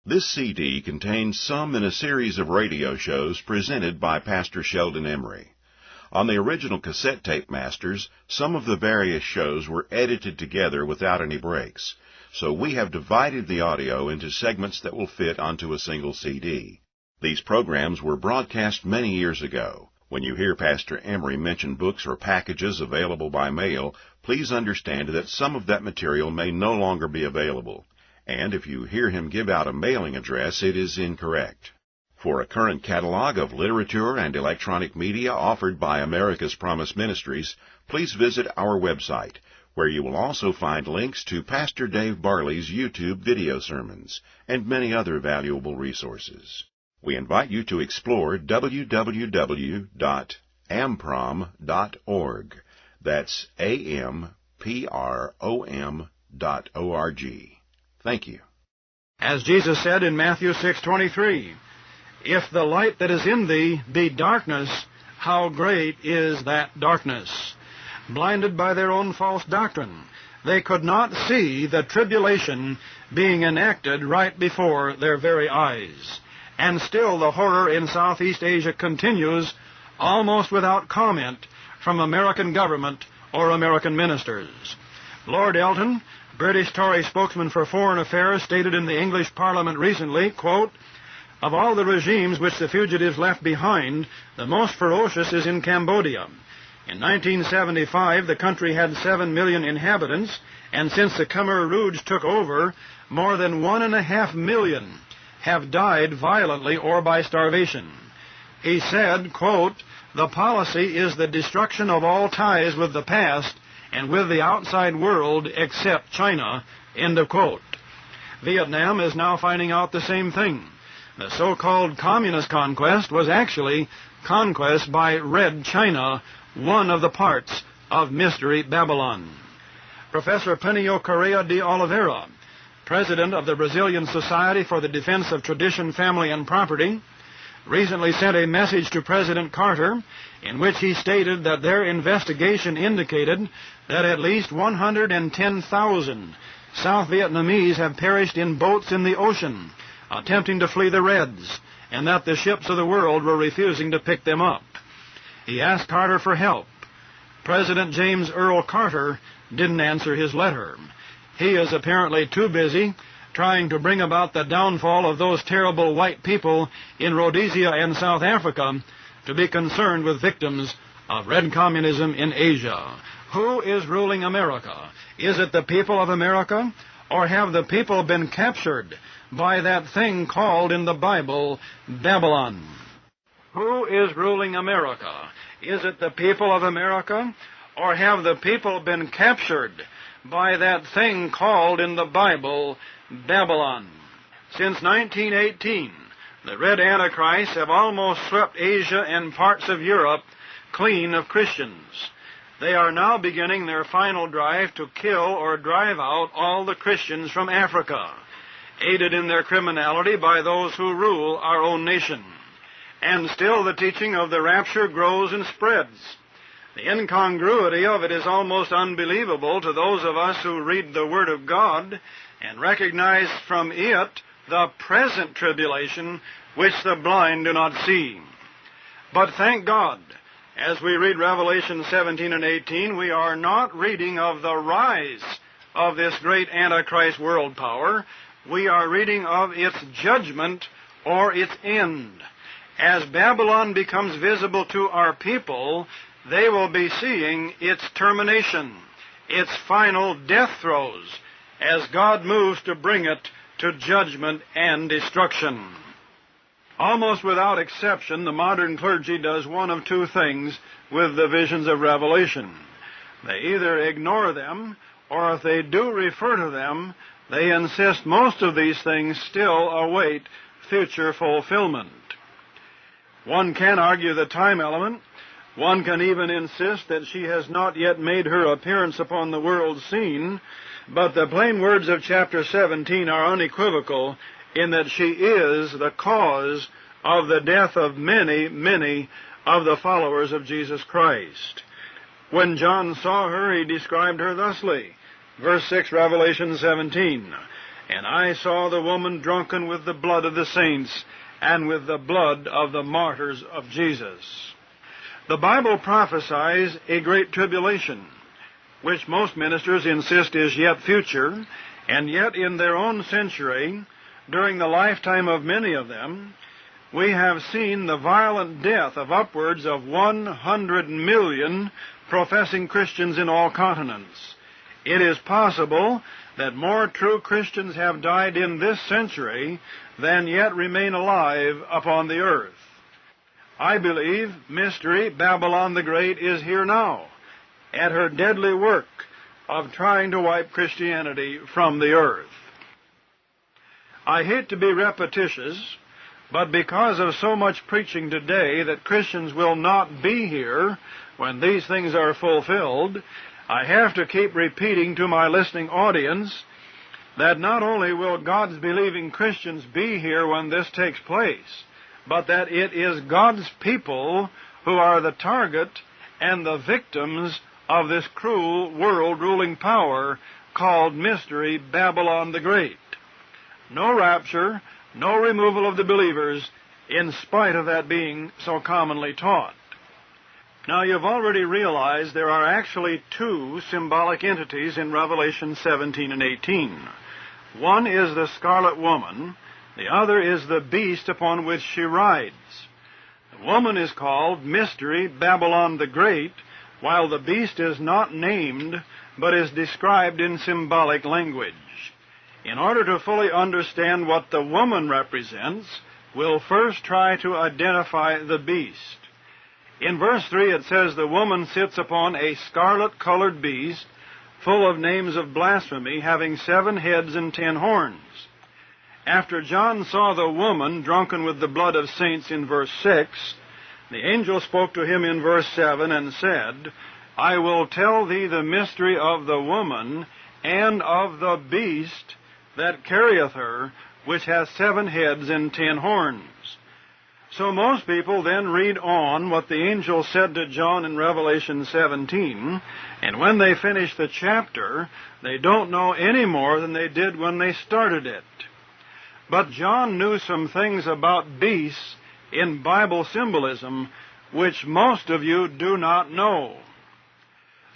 This CD contains some in a series of radio shows presented by Pastor Sheldon Emry. On the original cassette tape masters, some of the various shows were edited together without any breaks, so we have divided the audio into segments that will fit onto a single CD. These programs were broadcast many years ago. When you hear Pastor Emry mention books or packages available by mail, please understand that some of that material may no longer be available. And if you hear him give out a mailing address, it is incorrect. For a current catalog of literature and electronic media offered by America's Promise Ministries, please visit our website, where you will also find links to Pastor Dave Barley's YouTube video sermons and many other valuable resources. We invite you to explore www.amprom.org. That's AMPROM.org. Thank you. As Jesus said in Matthew 6:23, "If the light that is in thee be darkness, how great is that darkness?" Blinded by their own false doctrine, they could not see the tribulation being enacted right before their very eyes. And still the horror in Southeast Asia continues, almost without comment from American government or American ministers. Lord Elton, British Tory spokesman for Foreign Affairs, stated in the English Parliament recently, quote, "Of all the regimes which the fugitives left behind, the most ferocious is in Cambodia. In 1975, the country had 7 million inhabitants, and since the Khmer Rouge took over, more than 1.5 million have died violently or by starvation." He said, quote, "The policy is the destruction of all ties with the past and with the outside world except China," end of quote. Vietnam is now finding out the same thing. The so-called communist conquest was actually conquest by Red China, one of the parts of Mystery Babylon. Professor Peniel Correa de Oliveira, president of the Brazilian Society for the Defense of Tradition, Family, and Property, recently sent a message to President Carter in which he stated that their investigation indicated that at least 110,000 South Vietnamese have perished in boats in the ocean attempting to flee the Reds, and that the ships of the world were refusing to pick them up. He asked Carter for help. President James Earl Carter didn't answer his letter. He is apparently too busy trying to bring about the downfall of those terrible white people in Rhodesia and South Africa to be concerned with victims of red communism in Asia. Who is ruling America? Is it the people of America, or have the people been captured by that thing called in the Bible Babylon? Who is ruling America? Is it the people of America, or have the people been captured by that thing called in the Bible Babylon? Since 1918, the Red Antichrists have almost swept Asia and parts of Europe clean of Christians. They are now beginning their final drive to kill or drive out all the Christians from Africa, aided in their criminality by those who rule our own nation. And still the teaching of the rapture grows and spreads. The incongruity of it is almost unbelievable to those of us who read the Word of God and recognize from it the present tribulation which the blind do not see. But thank God, as we read Revelation 17 and 18, we are not reading of the rise of this great Antichrist world power. We are reading of its judgment or its end. As Babylon becomes visible to our people, they will be seeing its termination, its final death throes, as God moves to bring it to judgment and destruction. Almost without exception, the modern clergy does one of two things with the visions of Revelation. They either ignore them, or if they do refer to them, they insist most of these things still await future fulfillment. One can argue the time element. One can even insist that she has not yet made her appearance upon the world scene, but the plain words of chapter 17 are unequivocal in that she is the cause of the death of many, many of the followers of Jesus Christ. When John saw her, he described her thusly. Verse 6, Revelation 17. And I saw the woman drunken with the blood of the saints and with the blood of the martyrs of Jesus. The Bible prophesies a great tribulation, which most ministers insist is yet future, and yet in their own century, during the lifetime of many of them, we have seen the violent death of upwards of 100 million professing Christians in all continents. It is possible that more true Christians have died in this century than yet remain alive upon the earth. I believe Mystery Babylon the Great is here now, at her deadly work of trying to wipe Christianity from the earth. I hate to be repetitious, but because of so much preaching today that Christians will not be here when these things are fulfilled, I have to keep repeating to my listening audience that not only will God's believing Christians be here when this takes place, but that it is God's people who are the target and the victims of this cruel world-ruling power called Mystery Babylon the Great. No rapture, no removal of the believers, in spite of that being so commonly taught. Now, you've already realized there are actually two symbolic entities in Revelation 17 and 18. One is the scarlet woman, the other is the beast upon which she rides. The woman is called Mystery Babylon the Great, while the beast is not named, but is described in symbolic language. In order to fully understand what the woman represents, we'll first try to identify the beast. In verse 3 it says, the woman sits upon a scarlet-colored beast, full of names of blasphemy, having 7 heads and 10 horns. After John saw the woman drunken with the blood of saints in verse 6, the angel spoke to him in verse 7 and said, I will tell thee the mystery of the woman and of the beast that carrieth her, which hath 7 heads and 10 horns. So most people then read on what the angel said to John in Revelation 17, and when they finish the chapter, they don't know any more than they did when they started it. But John knew some things about beasts in Bible symbolism which most of you do not know.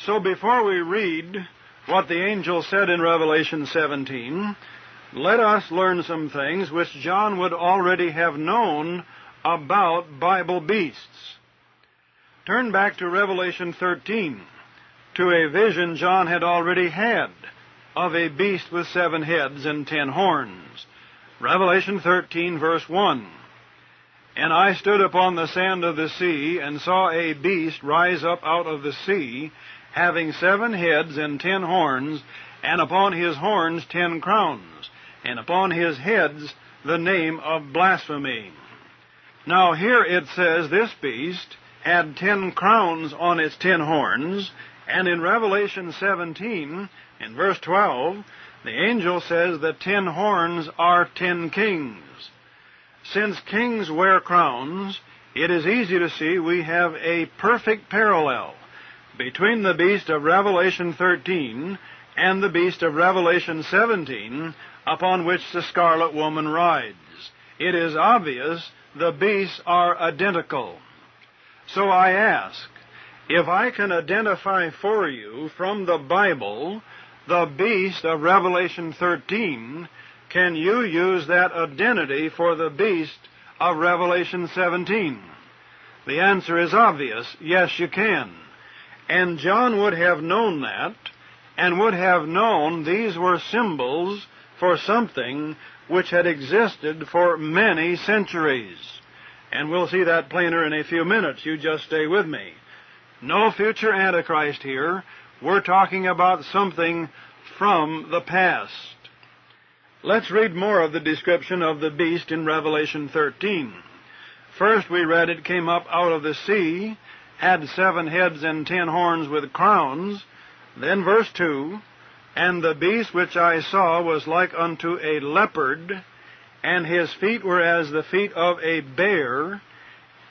So before we read what the angel said in Revelation 17, let us learn some things which John would already have known about Bible beasts. Turn back to Revelation 13, to a vision John had already had of a beast with 7 heads and 10 horns. Revelation 13, verse 1. And I stood upon the sand of the sea, and saw a beast rise up out of the sea, having 7 heads and 10 horns, and upon his horns 10 crowns, and upon his heads the name of blasphemy. Now here it says this beast had 10 crowns on its 10 horns, and in Revelation 17, in verse 12, the angel says that 10 horns are 10 kings. Since kings wear crowns, it is easy to see we have a perfect parallel between the beast of Revelation 13 and the beast of Revelation 17 upon which the scarlet woman rides. It is obvious the beasts are identical. So I ask, if I can identify for you from the Bible the beast of Revelation 13, can you use that identity for the beast of Revelation 17? The answer is obvious. Yes, you can. And John would have known that, and would have known these were symbols for something which had existed for many centuries. And we'll see that plainer in a few minutes. You just stay with me. No future Antichrist here. We're talking about something from the past. Let's read more of the description of the beast in Revelation 13. First we read it came up out of the sea, had 7 heads and 10 horns with crowns. Then verse 2, and the beast which I saw was like unto a leopard, and his feet were as the feet of a bear,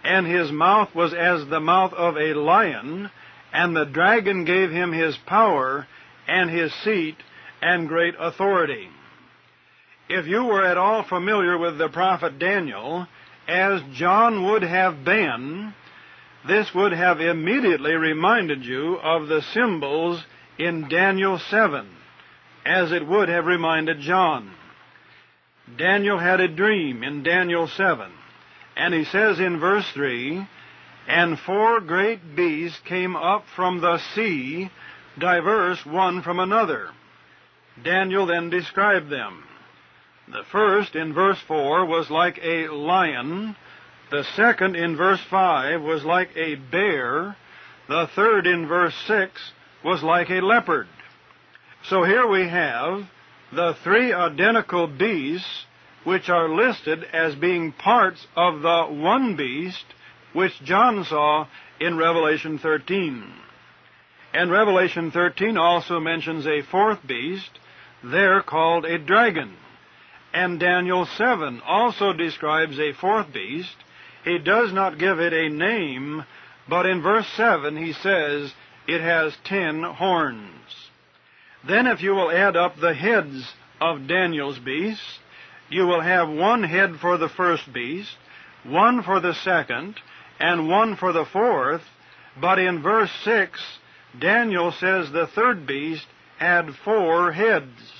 and his mouth was as the mouth of a lion, and the dragon gave him his power, and his seat, and great authority. If you were at all familiar with the prophet Daniel, as John would have been, this would have immediately reminded you of the symbols in Daniel 7, as it would have reminded John. Daniel had a dream in Daniel 7, and he says in verse 3, "And 4 great beasts came up from the sea, diverse one from another." Daniel then described them. The first, in verse 4, was like a lion. The second, in verse 5, was like a bear. The third, in verse 6, was like a leopard. So here we have the 3 identical beasts which are listed as being parts of the one beast which John saw in Revelation 13. And Revelation 13 also mentions a 4th beast, there called a dragon. And Daniel 7 also describes a 4th beast. He does not give it a name, but in verse 7 he says it has 10 horns. Then if you will add up the heads of Daniel's beasts, you will have 1 head for the first beast, 1 for the second, and 1 for the 4th, but in verse 6, Daniel says the 3rd beast had 4 heads.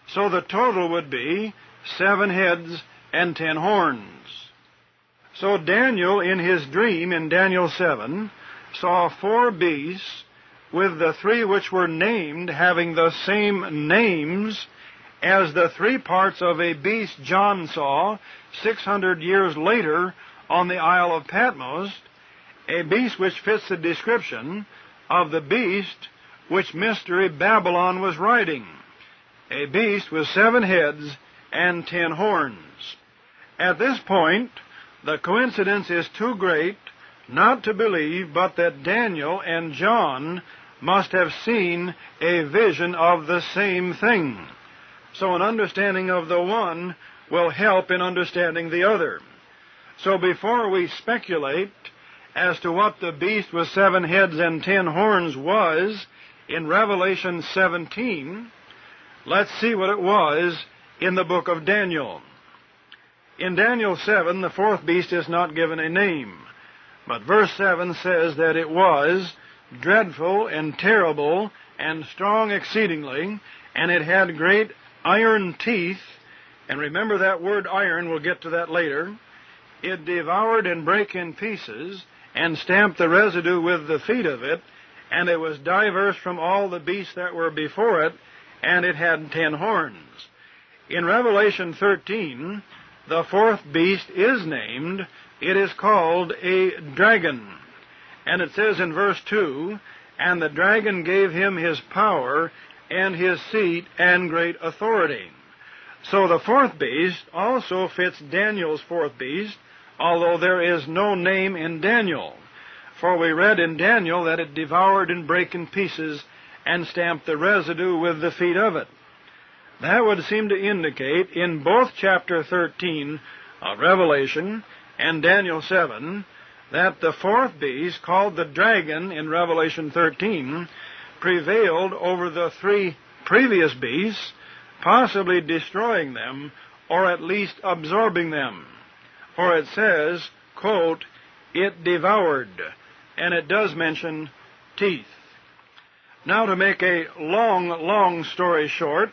So the total would be 7 heads and 10 horns. So Daniel, in his dream in Daniel 7, saw 4 beasts, with the 3 which were named having the same names as the 3 parts of a beast John saw 600 years later on the Isle of Patmos, a beast which fits the description of the beast which Mystery Babylon was riding, a beast with 7 heads and 10 horns. At this point, the coincidence is too great not to believe but that Daniel and John must have seen a vision of the same thing. So an understanding of the one will help in understanding the other. So before we speculate as to what the beast with 7 heads and 10 horns was in Revelation 17, let's see what it was in the book of Daniel. In Daniel 7, the 4th beast is not given a name, but verse 7 says that it was dreadful and terrible and strong exceedingly, and it had great iron teeth. And remember that word iron, we'll get to that later. It devoured and brake in pieces, and stamped the residue with the feet of it, and it was diverse from all the beasts that were before it, and it had 10 horns. In Revelation 13, the 4th beast is named. It is called a dragon. And it says in verse 2, "And the dragon gave him his power, and his seat, and great authority." So the 4th beast also fits Daniel's 4th beast, although there is no name in Daniel. For we read in Daniel that it devoured and brake in pieces, and stamped the residue with the feet of it. That would seem to indicate in both chapter 13 of Revelation and Daniel 7 that the 4th beast, called the dragon in Revelation 13, prevailed over the 3 previous beasts, possibly destroying them, or at least absorbing them. For it says, quote, "It devoured," and it does mention teeth. Now, to make a long story short,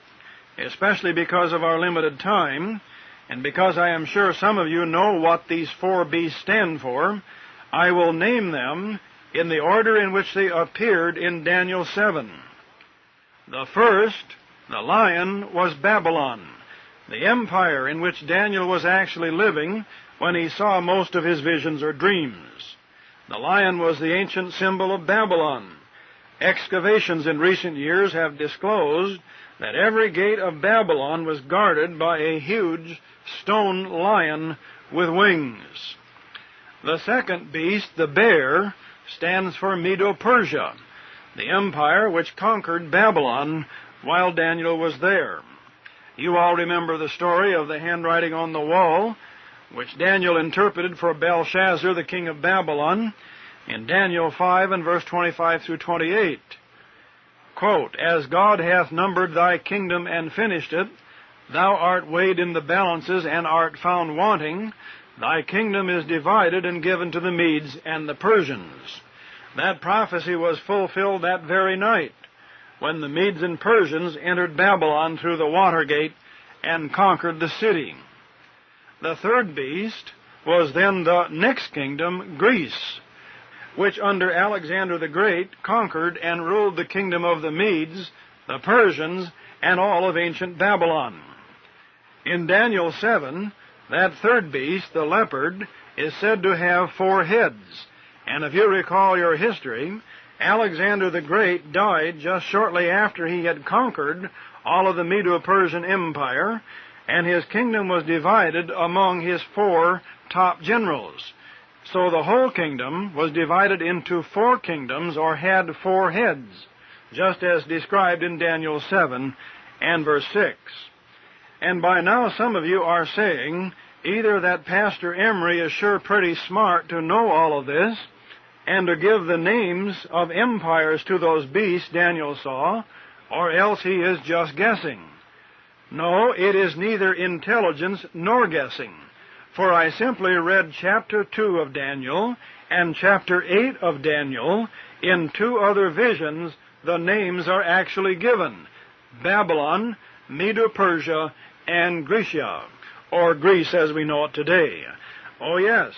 especially because of our limited time, and because I am sure some of you know what these 4 beasts stand for, I will name them in the order in which they appeared in Daniel 7. The first, the lion, was Babylon, the empire in which Daniel was actually living when he saw most of his visions or dreams. The lion was the ancient symbol of Babylon. Excavations in recent years have disclosed that every gate of Babylon was guarded by a huge stone lion with wings. The second beast, the bear, stands for Medo-Persia, the empire which conquered Babylon while Daniel was there. You all remember the story of the handwriting on the wall, which Daniel interpreted for Belshazzar, the king of Babylon, in Daniel 5 and verse 25 through 28. Quote, "As God hath numbered thy kingdom and finished it, thou art weighed in the balances and art found wanting, thy kingdom is divided and given to the Medes and the Persians. That prophecy was fulfilled that very night, when the Medes and Persians entered Babylon through the water gate and conquered the city. The third beast was then the next kingdom, Greece, which under Alexander the Great conquered and ruled the kingdom of the Medes, the Persians, and all of ancient Babylon. In Daniel 7, that third beast, the leopard, is said to have 4 heads. And if you recall your history, Alexander the Great died just shortly after he had conquered all of the Medo-Persian Empire, and his kingdom was divided among his 4 top generals. So the whole kingdom was divided into 4 kingdoms, or had 4 heads, just as described in Daniel 7 and verse 6. And by now some of you are saying, either that Pastor Emry is sure pretty smart to know all of this, and to give the names of empires to those beasts Daniel saw, or else he is just guessing. No, it is neither intelligence nor guessing, for I simply read chapter 2 of Daniel and chapter 8 of Daniel. In 2 other visions, the names are actually given: Babylon, Medo-Persia, and Grecia, or Greece as we know it today. Oh yes,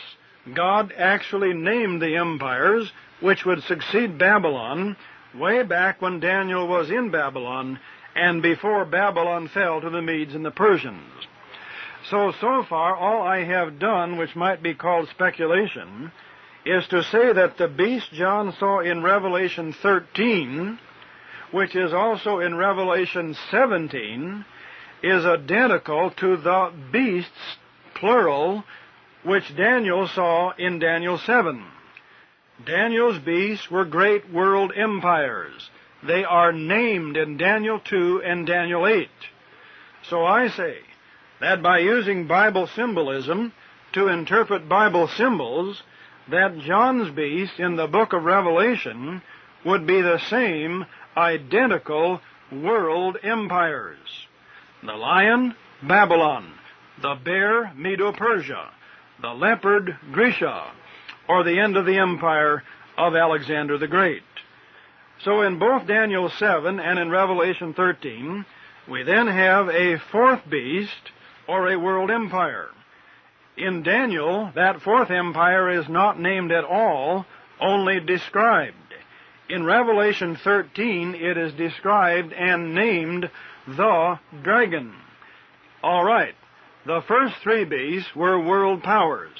God actually named the empires which would succeed Babylon way back when Daniel was in Babylon and before Babylon fell to the Medes and the Persians. So far, all I have done, which might be called speculation, is to say that the beast John saw in Revelation 13, which is also in Revelation 17, is identical to the beasts, plural, which Daniel saw in Daniel 7. Daniel's beasts were great world empires. They are named in Daniel 2 and Daniel 8. So I say that by using Bible symbolism to interpret Bible symbols, that John's beast in the book of Revelation would be the same identical world empires. The lion, Babylon; the bear, Medo-Persia; the leopard, Grecia, or the end of the empire of Alexander the Great. So in both Daniel 7 and in Revelation 13, we then have a 4th beast, or a world empire. In Daniel, that 4th empire is not named at all, only described. In Revelation 13, it is described and named the dragon. All right, the first 3 beasts were world powers,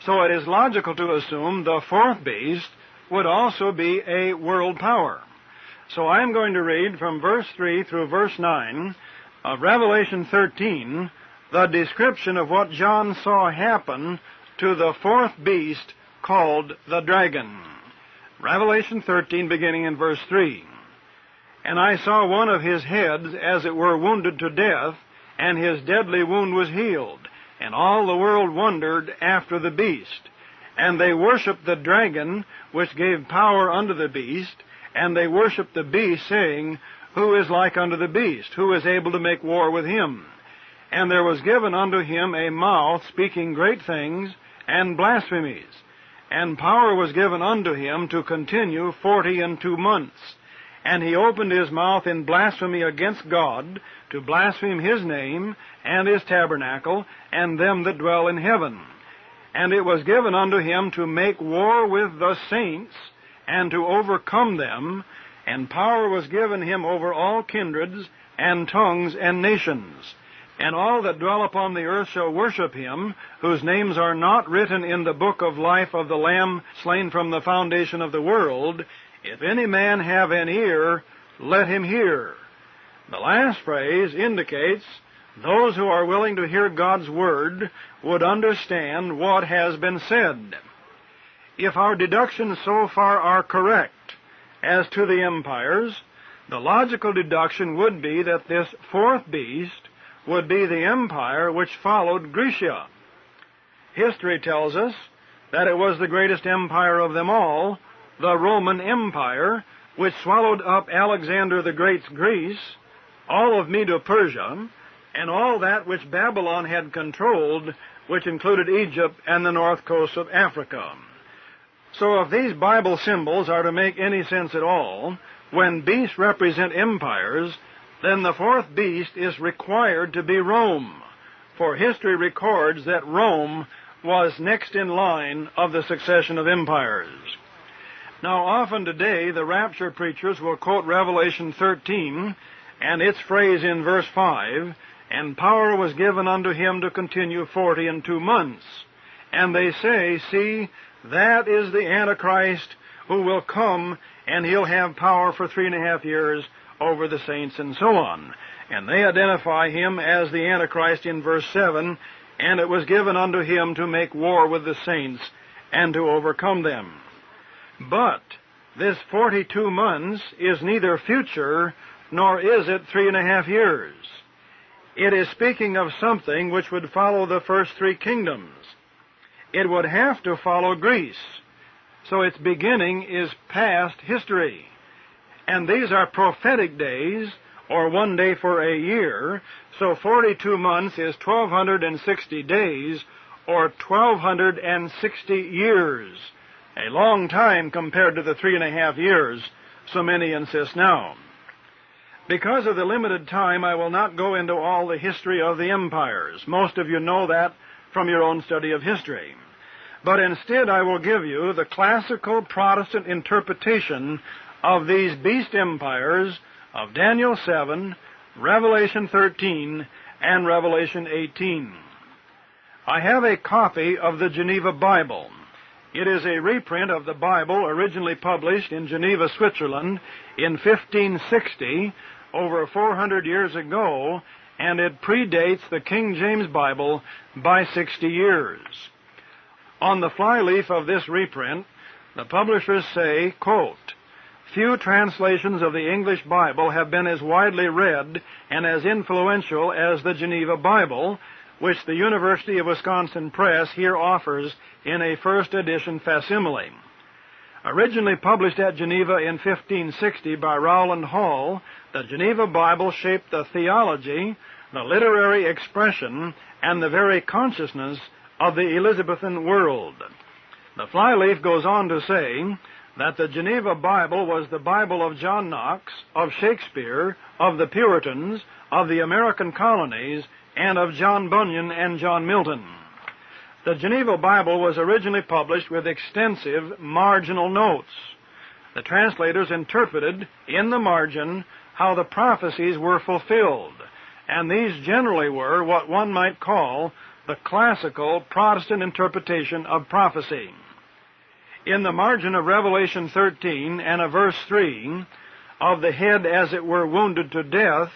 so it is logical to assume the 4th beast would also be a world power. So I'm going to read from verse 3 through verse 9 of Revelation 13, the description of what John saw happen to the 4th beast called the dragon. Revelation 13, beginning in verse 3. And I saw one of his heads as it were wounded to death, and his deadly wound was healed, and all the world wondered after the beast. And they worshipped the dragon, which gave power unto the beast, and they worshipped the beast, saying, Who is like unto the beast? Who is able to make war with him? And there was given unto him a mouth speaking great things and blasphemies. And power was given unto him to continue 42 months. And he opened his mouth in blasphemy against God, to blaspheme his name, and his tabernacle, and them that dwell in heaven. And it was given unto him to make war with the saints, and to overcome them, and power was given him over all kindreds, and tongues, and nations. And all that dwell upon the earth shall worship him, whose names are not written in the book of life of the Lamb slain from the foundation of the world. If any man have an ear, let him hear. The last phrase indicates those who are willing to hear God's word would understand what has been said. If our deductions so far are correct as to the empires, the logical deduction would be that this 4th beast would be the empire which followed Grecia. History tells us that it was the greatest empire of them all, the Roman Empire, which swallowed up Alexander the Great's Greece, all of Medo-Persia, and all that which Babylon had controlled, which included Egypt and the north coast of Africa. So if these Bible symbols are to make any sense at all, when beasts represent empires, then the fourth beast is required to be Rome, for history records that Rome was next in line of the succession of empires. Now, often today, the rapture preachers will quote Revelation 13 and its phrase in verse 5, "And power was given unto him to continue 42 months." And they say, "See, that is the Antichrist who will come, and he'll have power for 3.5 years over the saints," and so on. And they identify him as the Antichrist in verse 7, "And it was given unto him to make war with the saints and to overcome them." But this 42 months is neither future nor is it 3.5 years. It is speaking of something which would follow the first three kingdoms. It would have to follow Greece. So its beginning is past history. And these are prophetic days, or 1 day for a year, so 42 months is 1,260 days, or 1,260 years. A long time compared to the 3.5 years, so many insist now. Because of the limited time, I will not go into all the history of the empires. Most of you know that from your own study of history. But instead, I will give you the classical Protestant interpretation of these beast empires of Daniel 7, Revelation 13, and Revelation 18. I have a copy of the Geneva Bible. It is a reprint of the Bible originally published in Geneva, Switzerland in 1560, over 400 years ago, and it predates the King James Bible by 60 years. On the flyleaf of this reprint, the publishers say, quote, "Few translations of the English Bible have been as widely read and as influential as the Geneva Bible, which the University of Wisconsin Press here offers in a first edition facsimile. Originally published at Geneva in 1560 by Rowland Hall, the Geneva Bible shaped the theology, the literary expression, and the very consciousness of the Elizabethan world." The flyleaf goes on to say that the Geneva Bible was the Bible of John Knox, of Shakespeare, of the Puritans, of the American colonies, and of John Bunyan and John Milton. The Geneva Bible was originally published with extensive marginal notes. The translators interpreted in the margin how the prophecies were fulfilled, and these generally were what one might call the classical Protestant interpretation of prophecy. In the margin of Revelation 13 and of verse 3, of the head as it were wounded to death,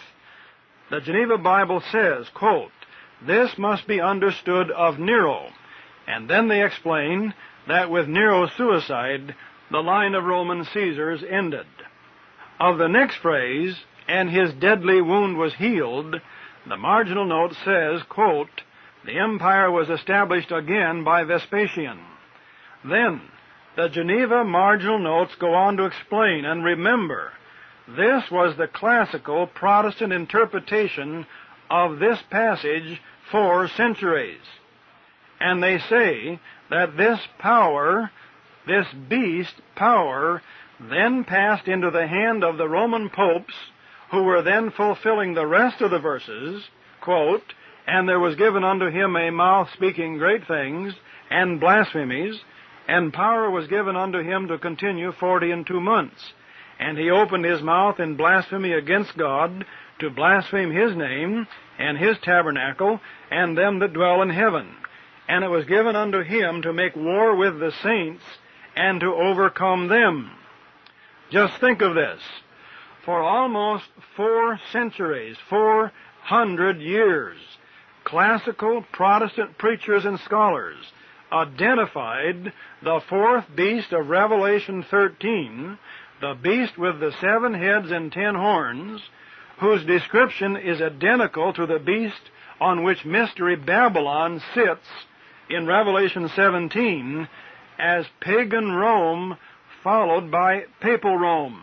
the Geneva Bible says, quote, "This must be understood of Nero," and then they explain that with Nero's suicide, the line of Roman Caesars ended. Of the next phrase, "and his deadly wound was healed," the marginal note says, quote, "The empire was established again by Vespasian." Then, the Geneva marginal notes go on to explain, and remember, this was the classical Protestant interpretation of this passage for centuries. And they say that this power, this beast power, then passed into the hand of the Roman popes, who were then fulfilling the rest of the verses, quote, "And there was given unto him a mouth speaking great things and blasphemies, and power was given unto him to continue 42 months. And he opened his mouth in blasphemy against God, to blaspheme his name, and his tabernacle, and them that dwell in heaven. And it was given unto him to make war with the saints, and to overcome them." Just think of this. For almost 4 centuries, 400 years, classical Protestant preachers and scholars identified the fourth beast of Revelation 13, the beast with the 7 heads and 10 horns, whose description is identical to the beast on which Mystery Babylon sits in Revelation 17, as pagan Rome followed by papal Rome.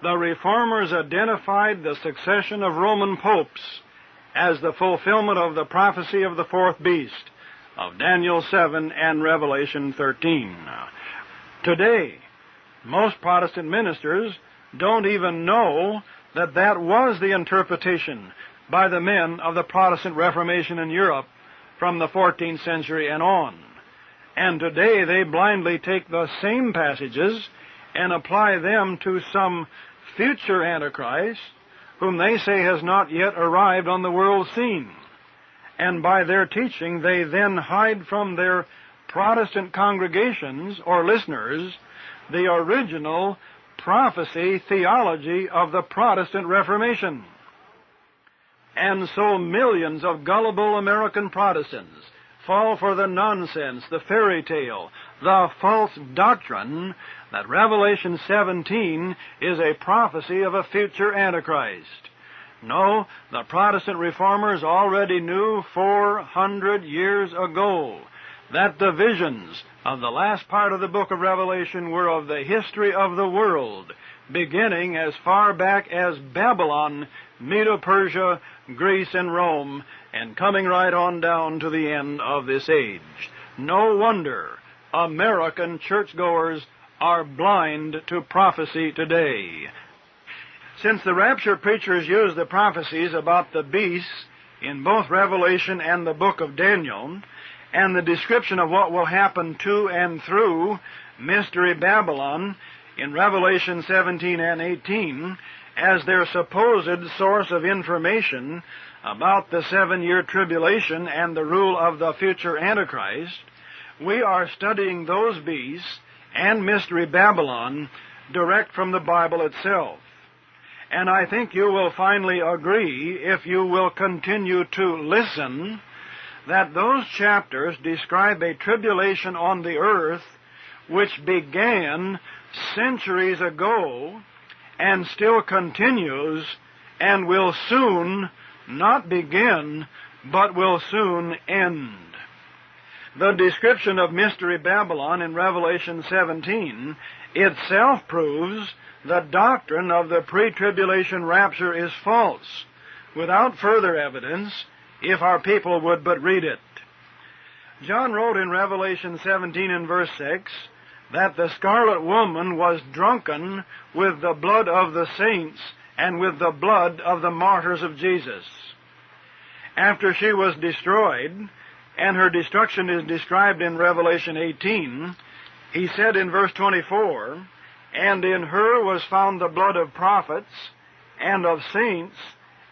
The Reformers identified the succession of Roman popes as the fulfillment of the prophecy of the fourth beast of Daniel 7 and Revelation 13. Today, most Protestant ministers don't even know that that was the interpretation by the men of the Protestant Reformation in Europe from the 14th century and on. And today they blindly take the same passages and apply them to some future Antichrist whom they say has not yet arrived on the world scene. And by their teaching they then hide from their Protestant congregations or listeners the original prophecy theology of the Protestant Reformation. And so millions of gullible American Protestants fall for the nonsense, the fairy tale, the false doctrine that Revelation 17 is a prophecy of a future Antichrist. No, the Protestant reformers already knew 400 years ago that the visions of the last part of the book of Revelation were of the history of the world, beginning as far back as Babylon, Medo-Persia, Greece, and Rome, and coming right on down to the end of this age. No wonder American churchgoers are blind to prophecy today. Since the rapture preachers use the prophecies about the beasts in both Revelation and the book of Daniel, and the description of what will happen to and through Mystery Babylon in Revelation 17 and 18 as their supposed source of information about the 7-year tribulation and the rule of the future Antichrist, we are studying those beasts and Mystery Babylon direct from the Bible itself. And I think you will finally agree, if you will continue to listen, that those chapters describe a tribulation on the earth which began centuries ago and still continues and will soon not begin, but will soon end. The description of Mystery Babylon in Revelation 17 itself proves the doctrine of the pre-tribulation rapture is false, without further evidence, if our people would but read it. John wrote in Revelation 17 and verse 6 that the scarlet woman was drunken with the blood of the saints and with the blood of the martyrs of Jesus. After she was destroyed, and her destruction is described in Revelation 18, he said in verse 24, "And in her was found the blood of prophets, and of saints,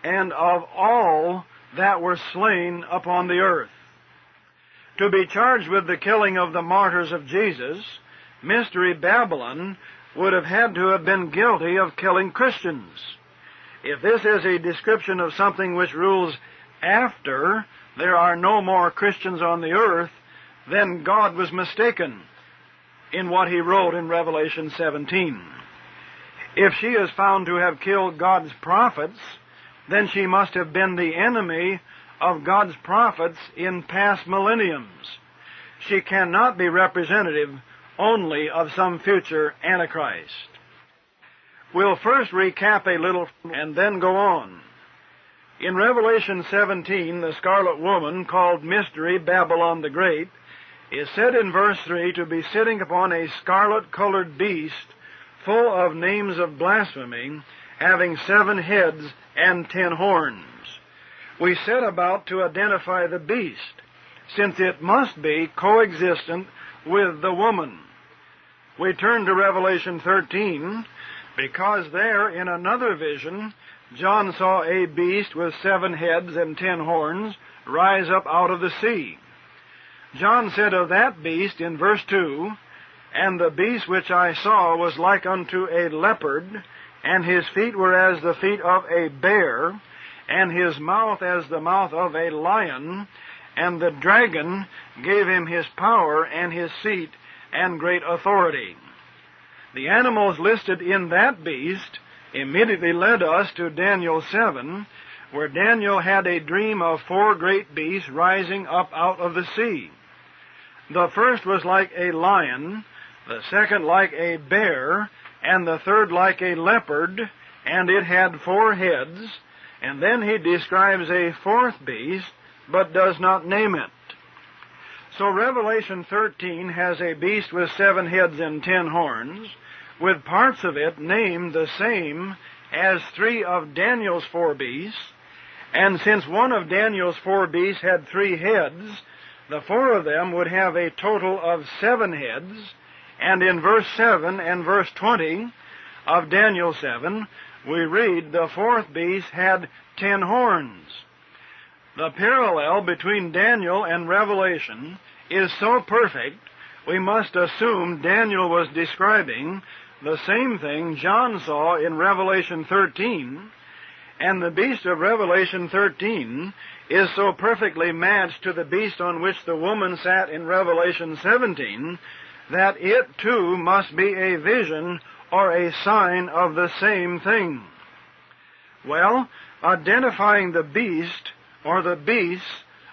and of all that were slain upon the earth." To be charged with the killing of the martyrs of Jesus, Mystery Babylon would have had to have been guilty of killing Christians. If this is a description of something which rules after there are no more Christians on the earth, then God was mistaken in what he wrote in Revelation 17. If she is found to have killed God's prophets, then she must have been the enemy of God's prophets in past millenniums. She cannot be representative only of some future Antichrist. We'll first recap a little and then go on. In Revelation 17, the scarlet woman, called Mystery Babylon the Great, is said in verse 3 to be sitting upon a scarlet-colored beast full of names of blasphemy, having 7 heads and 10 horns. We set about to identify the beast, since it must be coexistent with the woman. We turn to Revelation 13, because there, in another vision, John saw a beast with 7 heads and 10 horns rise up out of the sea. John said of that beast in verse 2, "And the beast which I saw was like unto a leopard, and his feet were as the feet of a bear, and his mouth as the mouth of a lion, and the dragon gave him his power and his seat and great authority." The animals listed in that beast immediately led us to Daniel 7, where Daniel had a dream of 4 great beasts rising up out of the sea. The first was like a lion, the second like a bear, and the third like a leopard, and it had 4 heads, And then he describes a fourth beast, but does not name it. So Revelation 13 has a beast with 7 heads and 10 horns, with parts of it named the same as 3 of Daniel's 4 beasts. And since one of Daniel's 4 beasts had 3 heads, the 4 of them would have a total of 7 heads. And in verse 7 and verse 20 of Daniel 7, we read the 4th beast had 10 horns. The parallel between Daniel and Revelation is so perfect, we must assume Daniel was describing the same thing John saw in Revelation 13, and the beast of Revelation 13 is so perfectly matched to the beast on which the woman sat in Revelation 17 that it too must be a vision or a sign of the same thing. Well, identifying the beast or the beasts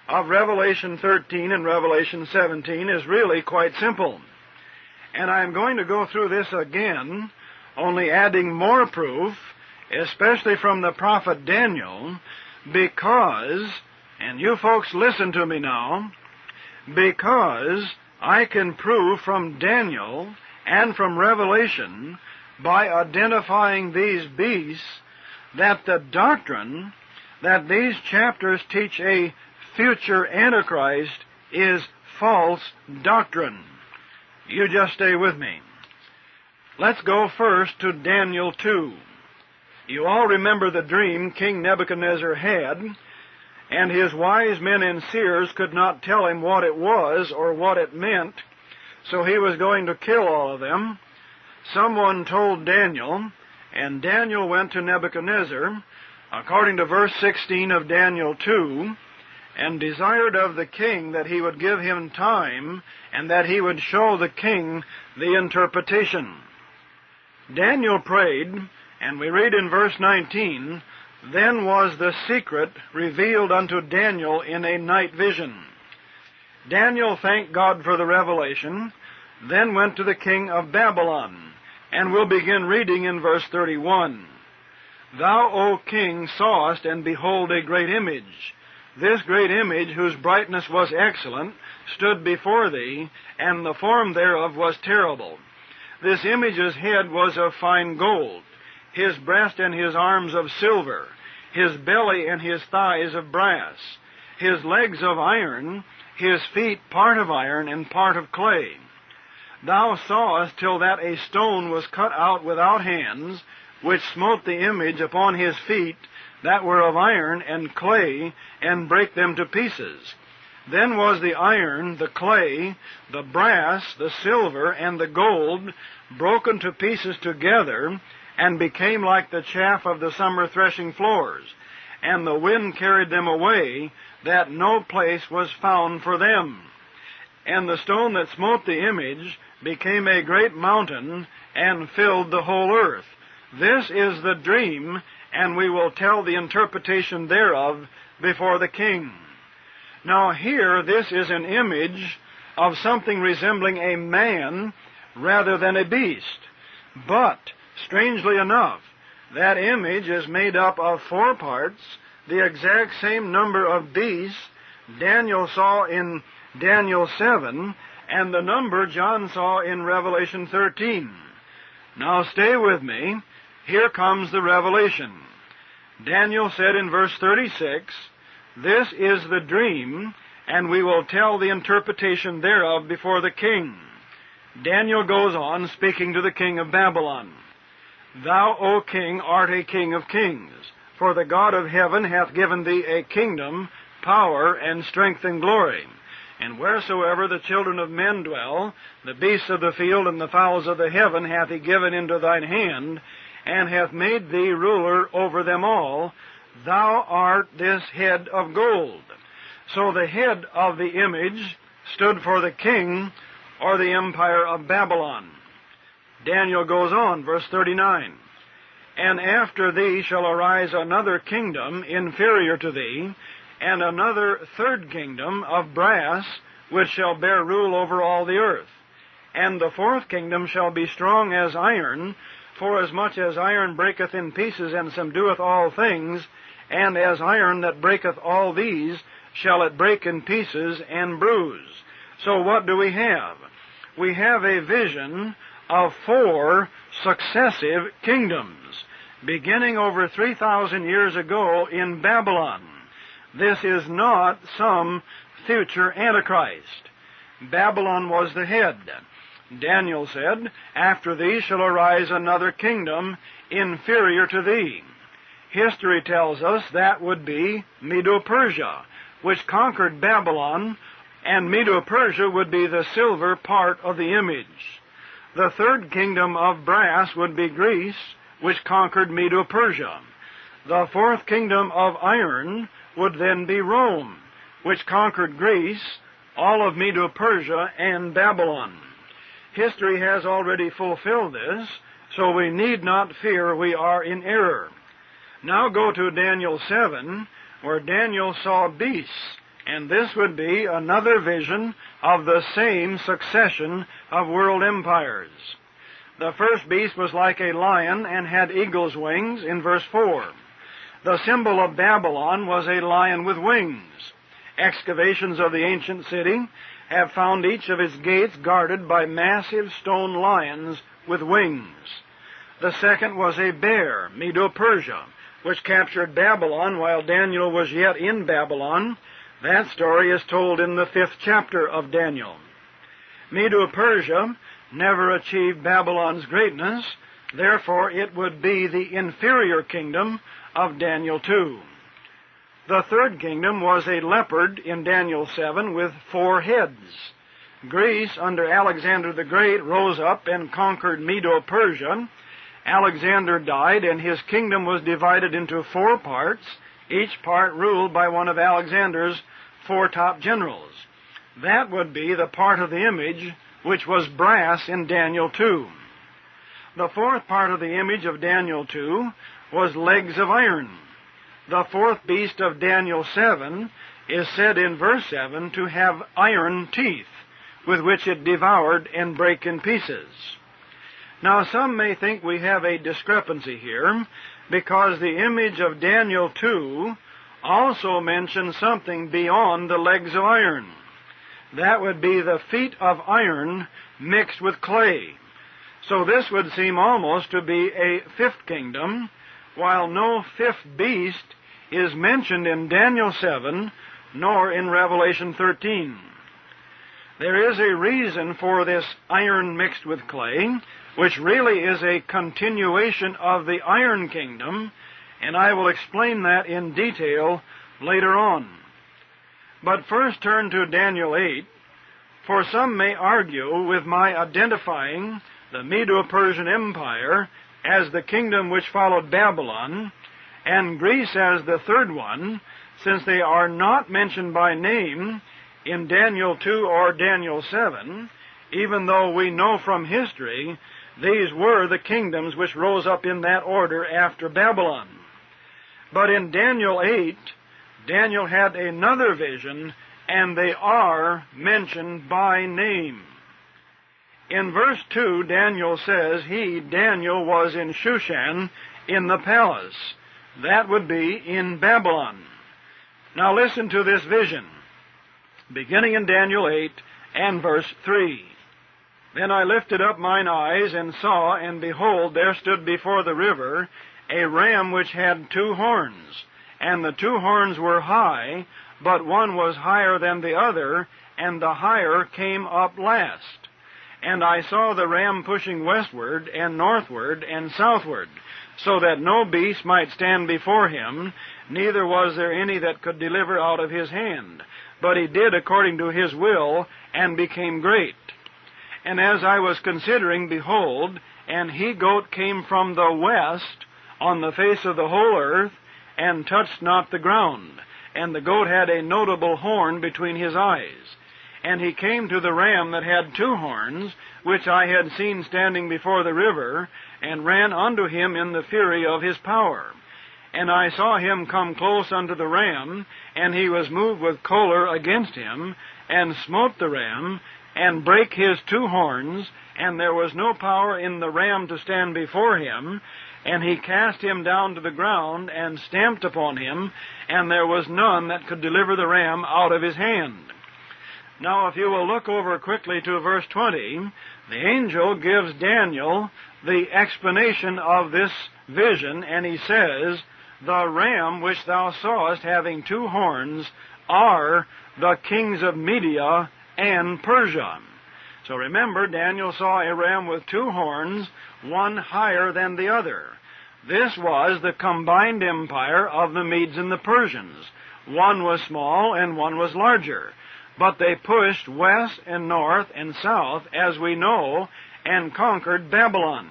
of Revelation 13 and Revelation 17 is really quite simple. And I'm going to go through this again, only adding more proof, especially from the prophet Daniel, because, and you folks listen to me now, because I can prove from Daniel and from Revelation, by identifying these beasts, that the doctrine that these chapters teach a future Antichrist is false doctrine. You just stay with me. Let's go first to Daniel 2. You all remember the dream King Nebuchadnezzar had, and his wise men and seers could not tell him what it was or what it meant, so he was going to kill all of them. Someone told Daniel, and Daniel went to Nebuchadnezzar, according to verse 16 of Daniel 2, and desired of the king that he would give him time, and that he would show the king the interpretation. Daniel prayed, and we read in verse 19, "Then was the secret revealed unto Daniel in a night vision." Daniel thanked God for the revelation, then went to the king of Babylon, and we'll begin reading in verse 31. "Thou, O king, sawest, and behold, a great image. This great image, whose brightness was excellent, stood before thee, and the form thereof was terrible. This image's head was of fine gold, his breast and his arms of silver, his belly and his thighs of brass, his legs of iron, his feet part of iron and part of clay. Thou sawest till that a stone was cut out without hands, which smote the image upon his feet that were of iron and clay, and brake them to pieces. Then was the iron, the clay, the brass, the silver, and the gold broken to pieces together, and became like the chaff of the summer threshing floors. And the wind carried them away, that no place was found for them. And the stone that smote the image became a great mountain, and filled the whole earth. This is the dream, and we will tell the interpretation thereof before the king." Now here, this is an image of something resembling a man rather than a beast. But, strangely enough, that image is made up of 4 parts, the exact same number of beasts Daniel saw in Daniel 7, and the number John saw in Revelation 13. Now stay with me. Here comes the revelation. Daniel said in verse 36, "This is the dream, and we will tell the interpretation thereof before the king." Daniel goes on speaking to the king of Babylon. "Thou, O king, art a king of kings, for the God of heaven hath given thee a kingdom, power, and strength, and glory. And wheresoever the children of men dwell, the beasts of the field and the fowls of the heaven hath he given into thine hand, and hath made thee ruler over them all. Thou art this head of gold." So the head of the image stood for the king, or the empire of Babylon. Daniel goes on, verse 39. "And after thee shall arise another kingdom inferior to thee, and another third kingdom of brass, which shall bear rule over all the earth. And the fourth kingdom shall be strong as iron, forasmuch as iron breaketh in pieces and subdueth all things, and as iron that breaketh all these shall it break in pieces and bruise. So what do we have? We have a vision of 4 successive kingdoms, beginning over 3,000 years ago in Babylon. This is not some future Antichrist. Babylon was the head. Daniel said, "After thee shall arise another kingdom inferior to thee." History tells us that would be Medo-Persia, which conquered Babylon, and Medo-Persia would be the silver part of the image. The third kingdom of brass would be Greece, which conquered Medo-Persia. The fourth kingdom of iron would then be Rome, which conquered Greece, all of Medo-Persia, and Babylon. History has already fulfilled this, so we need not fear we are in error. Now go to Daniel 7, where Daniel saw beasts, and this would be another vision of the same succession of world empires. The first beast was like a lion and had eagle's wings, in verse 4. The symbol of Babylon was a lion with wings. Excavations of the ancient city have found each of its gates guarded by massive stone lions with wings. The second was a bear, Medo-Persia, which captured Babylon while Daniel was yet in Babylon. That story is told in the 5th chapter of Daniel. Medo-Persia never achieved Babylon's greatness, therefore it would be the inferior kingdom of Daniel 2. The third kingdom was a leopard in Daniel 7 with 4 heads. Greece, under Alexander the Great, rose up and conquered Medo-Persia. Alexander died, and his kingdom was divided into 4 parts, each part ruled by one of Alexander's 4 top generals. That would be the part of the image which was brass in Daniel 2. The fourth part of the image of Daniel 2 was legs of iron. The fourth beast of Daniel 7 is said in verse 7 to have iron teeth, with which it devoured and brake in pieces. Now some may think we have a discrepancy here, because the image of Daniel 2 also mentions something beyond the legs of iron. That would be the feet of iron mixed with clay. So this would seem almost to be a 5th kingdom, while no 5th beast is mentioned in Daniel 7, nor in Revelation 13. There is a reason for this iron mixed with clay, which really is a continuation of the Iron Kingdom, and I will explain that in detail later on. But first turn to Daniel 8, for some may argue with my identifying the Medo-Persian Empire as the kingdom which followed Babylon, and Greece as the third one, since they are not mentioned by name in Daniel 2 or Daniel 7, even though we know from history these were the kingdoms which rose up in that order after Babylon. But in Daniel 8, Daniel had another vision, and they are mentioned by name. In verse 2, Daniel says he, Daniel, was in Shushan in the palace. That would be in Babylon. Now listen to this vision, beginning in Daniel 8 and verse 3. Then I lifted up mine eyes and saw, and behold, there stood before the river a ram which had 2 horns, and the 2 horns were high, but one was higher than the other, and the higher came up last. And I saw the ram pushing westward and northward and southward, so that no beast might stand before him, neither was there any that could deliver out of his hand. But he did according to his will, and became great. And as I was considering, behold, an he-goat came from the west on the face of the whole earth, and touched not the ground. And the goat had a notable horn between his eyes. And he came to the ram that had 2 horns, which I had seen standing before the river, and ran unto him in the fury of his power. And I saw him come close unto the ram, and he was moved with choler against him, and smote the ram, and brake his 2 horns, and there was no power in the ram to stand before him, And he cast him down to the ground, and stamped upon him, and there was none that could deliver the ram out of his hand. Now, if you will look over quickly to verse 20, the angel gives Daniel the explanation of this vision, and he says, "The ram which thou sawest having two horns are the kings of Media and Persia." So remember, Daniel saw a ram with two horns, one higher than the other. This was the combined empire of the Medes and the Persians. One was small and one was larger. But they pushed west and north and south, as we know, and conquered Babylon.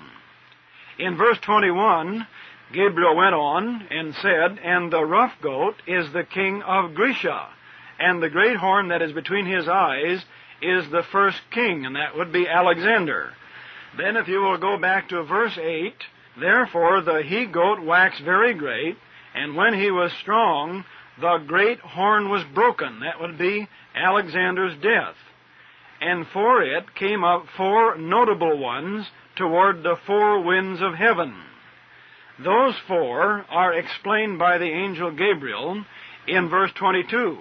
In verse 21, Gabriel went on and said, "And the rough goat is the king of Grecia, and the great horn that is between his eyes is the first king," and that would be Alexander. Then if you will go back to verse 8, "Therefore the he-goat waxed very great, and when he was strong, the great horn was broken." That would be Alexander's death. "And for it came up four notable ones toward the four winds of heaven." Those four are explained by the angel Gabriel in verse 22.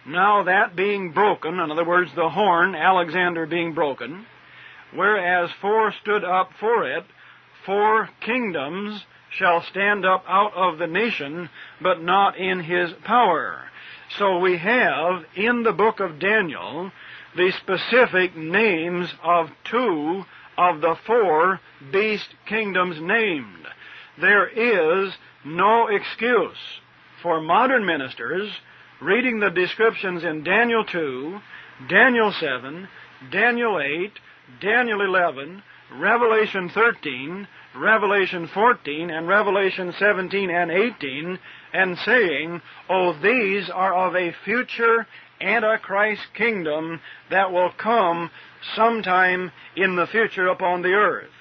"Now that being broken," in other words, the horn, Alexander, being broken, "whereas four stood up for it, four kingdoms shall stand up out of the nation, but not in his power." So we have in the book of Daniel the specific names of two of the four beast kingdoms named. There is no excuse for modern ministers reading the descriptions in Daniel 2, Daniel 7, Daniel 8, Daniel 11, Revelation 13, Revelation 14, and Revelation 17 and 18, and saying, "Oh, these are of a future Antichrist kingdom that will come sometime in the future upon the earth."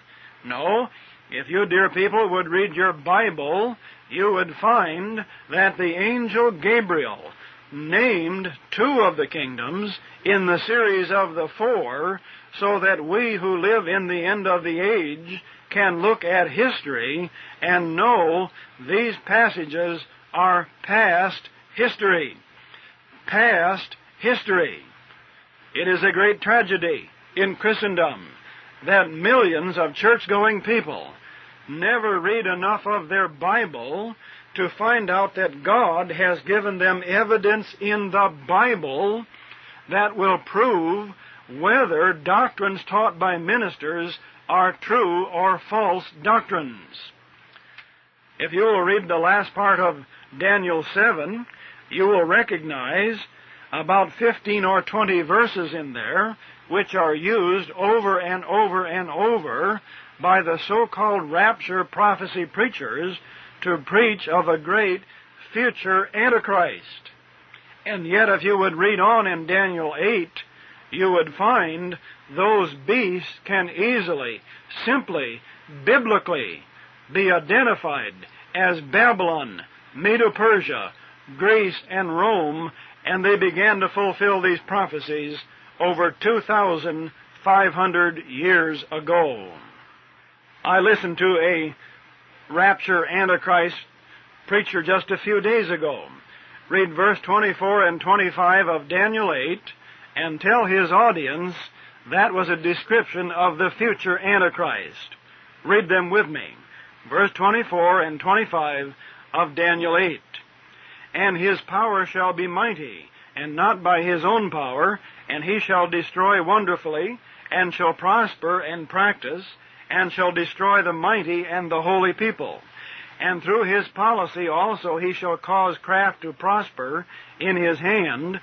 No, if you, dear people, would read your Bible, you would find that the angel Gabriel named two of the kingdoms in the series of the four, so that we who live in the end of the age can look at history and know these passages are past history. Past history. It is a great tragedy in Christendom that millions of church-going people never read enough of their Bible to find out that God has given them evidence in the Bible that will prove whether doctrines taught by ministers are true or false doctrines. If you will read the last part of Daniel 7, you will recognize about 15 or 20 verses in there which are used over and over and over by the so-called rapture prophecy preachers to preach of a great future Antichrist. And yet if you would read on in Daniel 8, you would find those beasts can easily, simply, biblically be identified as Babylon, Medo-Persia, Greece, and Rome, and they began to fulfill these prophecies over 2,500 years ago. I listened to a rapture Antichrist preacher just a few days ago read verse 24 and 25 of Daniel 8 and tell his audience that was a description of the future Antichrist. Read them with me. Verse 24 and 25 of Daniel 8. "And his power shall be mighty, and not by his own power, and he shall destroy wonderfully, and shall prosper and practice, and shall destroy the mighty and the holy people. And through his policy also he shall cause craft to prosper in his hand,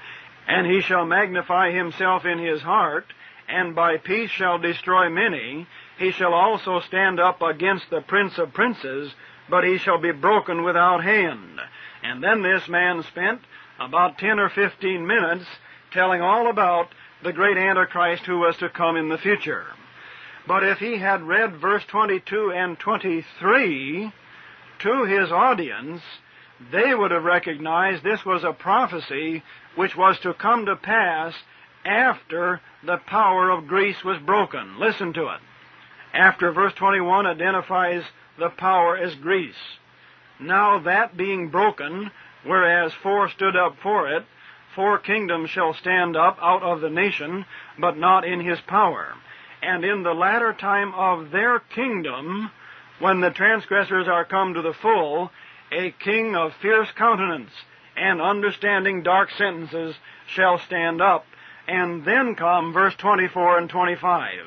and he shall magnify himself in his heart, and by peace shall destroy many. He shall also stand up against the Prince of Princes, but he shall be broken without hand." And then this man spent about 10 or 15 minutes telling all about the great Antichrist who was to come in the future. But if he had read verse 22 and 23 to his audience, they would have recognized this was a prophecy which was to come to pass after the power of Greece was broken. Listen to it. after verse 21 identifies the power as Greece. Now that being broken, whereas 4 stood up for it, 4 kingdoms shall stand up out of the nation, but not in his power. And in the latter time of their kingdom, when the transgressors are come to the full, a king of fierce countenance and understanding dark sentences shall stand up. And then come verse 24 and 25.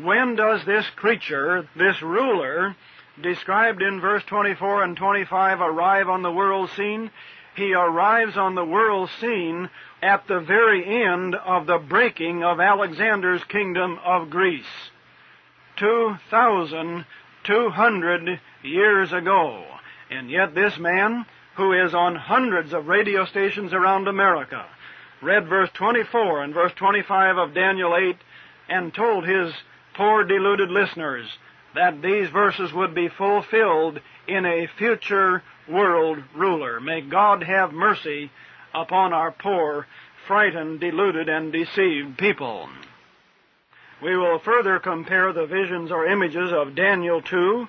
When does this creature, this ruler, described in verse 24 and 25, arrive on the world scene? He arrives on the world scene at the very end of the breaking of Alexander's kingdom of Greece, 2,200 years ago. And yet this man, who is on hundreds of radio stations around America, read verse 24 and verse 25 of Daniel 8 and told his poor deluded listeners that these verses would be fulfilled in a future world ruler. May God have mercy upon our poor, frightened, deluded, and deceived people. We will further compare the visions or images of Daniel 2,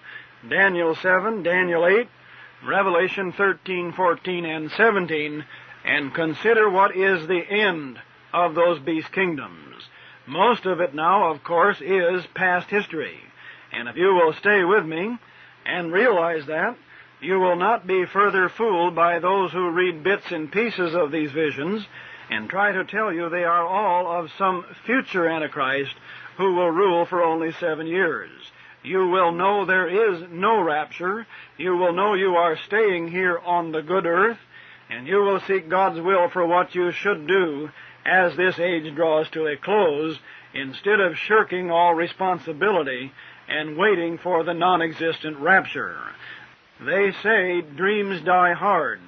Daniel 7, Daniel 8, Revelation 13, 14, and 17, and consider what is the end of those beast kingdoms. Most of it now, of course, is past history. And if you will stay with me and realize that, you will not be further fooled by those who read bits and pieces of these visions and try to tell you they are all of some future Antichrist who will rule for only 7 years. You will know there is no rapture. You will know you are staying here on the good earth, and you will seek God's will for what you should do as this age draws to a close, instead of shirking all responsibility and waiting for the non-existent rapture. They say dreams die hard.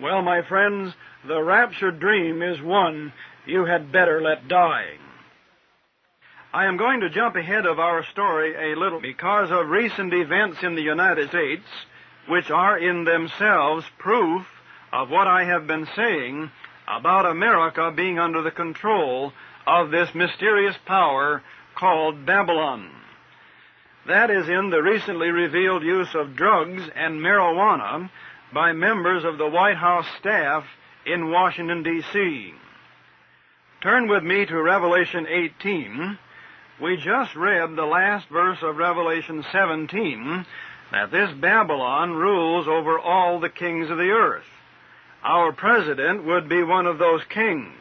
Well, my friends, the rapture dream is one you had better let die. I am going to jump ahead of our story a little because of recent events in the United States, which are in themselves proof of what I have been saying about America being under the control of this mysterious power called Babylon. That is in the recently revealed use of drugs and marijuana by members of the White House staff in Washington, D.C. Turn with me to Revelation 18. We just read the last verse of Revelation 17, that this Babylon rules over all the kings of the earth. Our president would be one of those kings,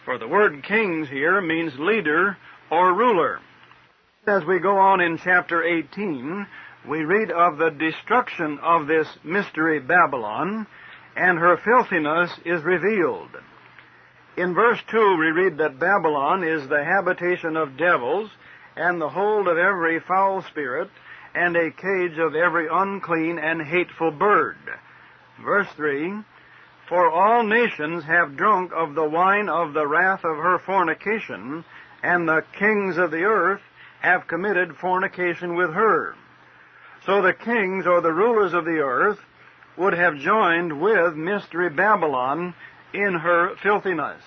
for the word kings here means leader or ruler. As we go on in chapter 18, we read of the destruction of this mystery Babylon, and her filthiness is revealed. In verse 2 we read that Babylon is the habitation of devils, and the hold of every foul spirit, and a cage of every unclean and hateful bird. Verse 3, for all nations have drunk of the wine of the wrath of her fornication, and the kings of the earth have committed fornication with her. So the kings or the rulers of the earth would have joined with Mystery Babylon in her filthiness.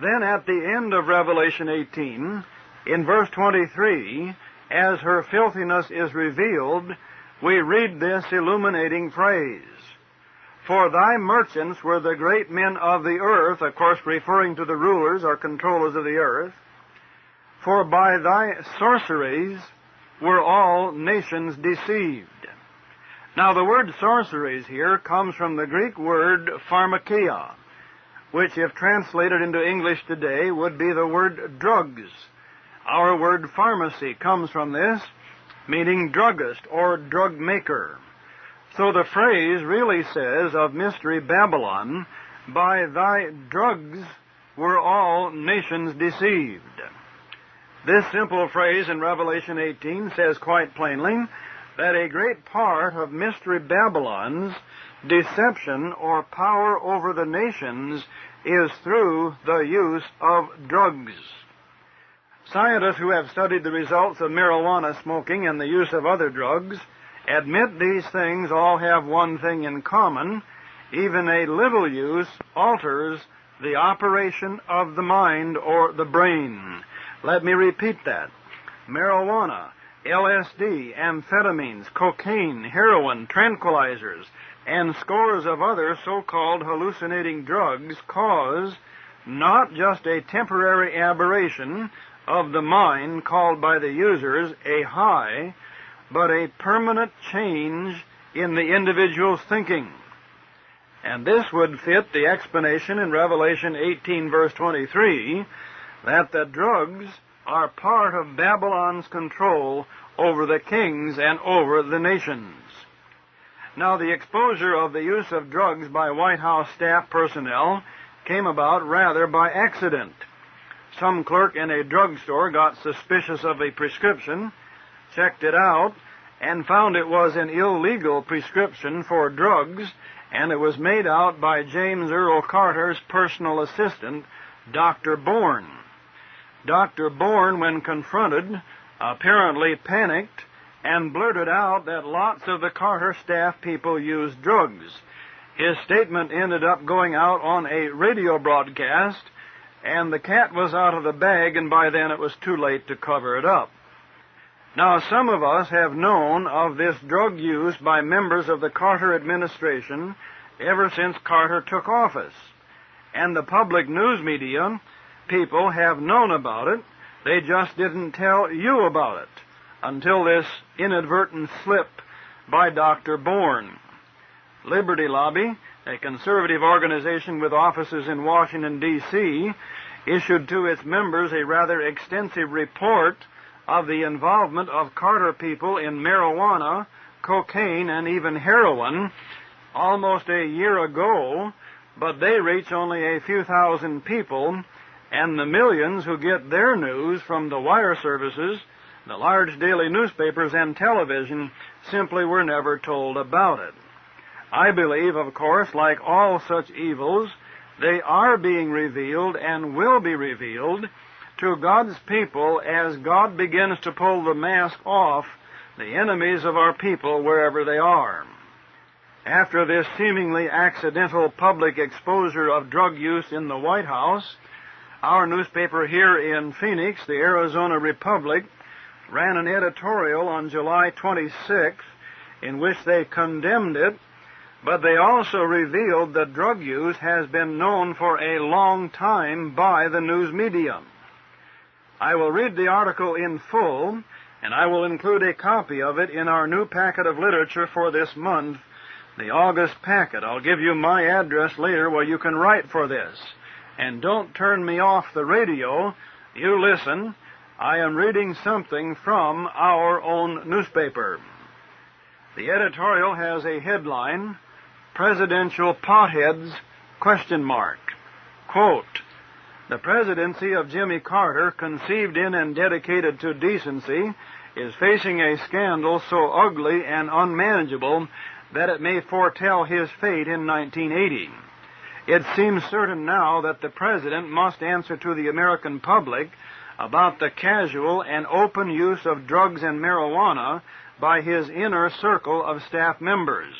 Then at the end of Revelation 18, in verse 23, as her filthiness is revealed, we read this illuminating phrase, for thy merchants were the great men of the earth, of course referring to the rulers or controllers of the earth, for by thy sorceries were all nations deceived. Now the word sorceries here comes from the Greek word pharmakia, which if translated into English today would be the word drugs. Our word pharmacy comes from this, meaning druggist or drug maker. So the phrase really says of Mystery Babylon, by thy drugs were all nations deceived. This simple phrase in Revelation 18 says quite plainly that a great part of Mystery Babylon's deception or power over the nations is through the use of drugs. Scientists who have studied the results of marijuana smoking and the use of other drugs admit these things all have one thing in common. Even a little use alters the operation of the mind or the brain. Let me repeat that. Marijuana LSD, amphetamines, cocaine, heroin, tranquilizers, and scores of other so-called hallucinating drugs cause not just a temporary aberration of the mind called by the users a high, but a permanent change in the individual's thinking. And this would fit the explanation in Revelation 18, verse 23, that the drugs are part of Babylon's control over the kings and over the nations. Now, the exposure of the use of drugs by White House staff personnel came about rather by accident. Some clerk in a drugstore got suspicious of a prescription, checked it out, and found it was an illegal prescription for drugs, and it was made out by James Earl Carter's personal assistant, Dr. Bourne. Dr. Bourne, when confronted, apparently panicked and blurted out that lots of the Carter staff people used drugs. His statement ended up going out on a radio broadcast, and the cat was out of the bag, and by then it was too late to cover it up. Now, some of us have known of this drug use by members of the Carter administration ever since Carter took office. And the public news media people have known about it. They just didn't tell you about it until this inadvertent slip by Dr. Bourne. Liberty Lobby, a conservative organization with offices in Washington, D.C., issued to its members a rather extensive report of the involvement of Carter people in marijuana, cocaine, and even heroin almost a year ago, but they reach only a few thousand people, and the millions who get their news from the wire services, the large daily newspapers, and television simply were never told about it. I believe, of course, like all such evils, they are being revealed and will be revealed to God's people as God begins to pull the mask off the enemies of our people wherever they are. After this seemingly accidental public exposure of drug use in the White House, our newspaper here in Phoenix, the Arizona Republic, ran an editorial on July 26th in which they condemned it, but they also revealed that drug use has been known for a long time by the news media. I will read the article in full, and I will include a copy of it in our new packet of literature for this month, the August packet. I'll give you my address later where you can write for this. And don't turn me off the radio. You listen. I am reading something from our own newspaper. The editorial has a headline, Presidential Potheads, ? Quote, "The presidency of Jimmy Carter, conceived in and dedicated to decency, is facing a scandal so ugly and unmanageable that it may foretell his fate in 1980. It seems certain now that the president must answer to the American public about the casual and open use of drugs and marijuana by his inner circle of staff members.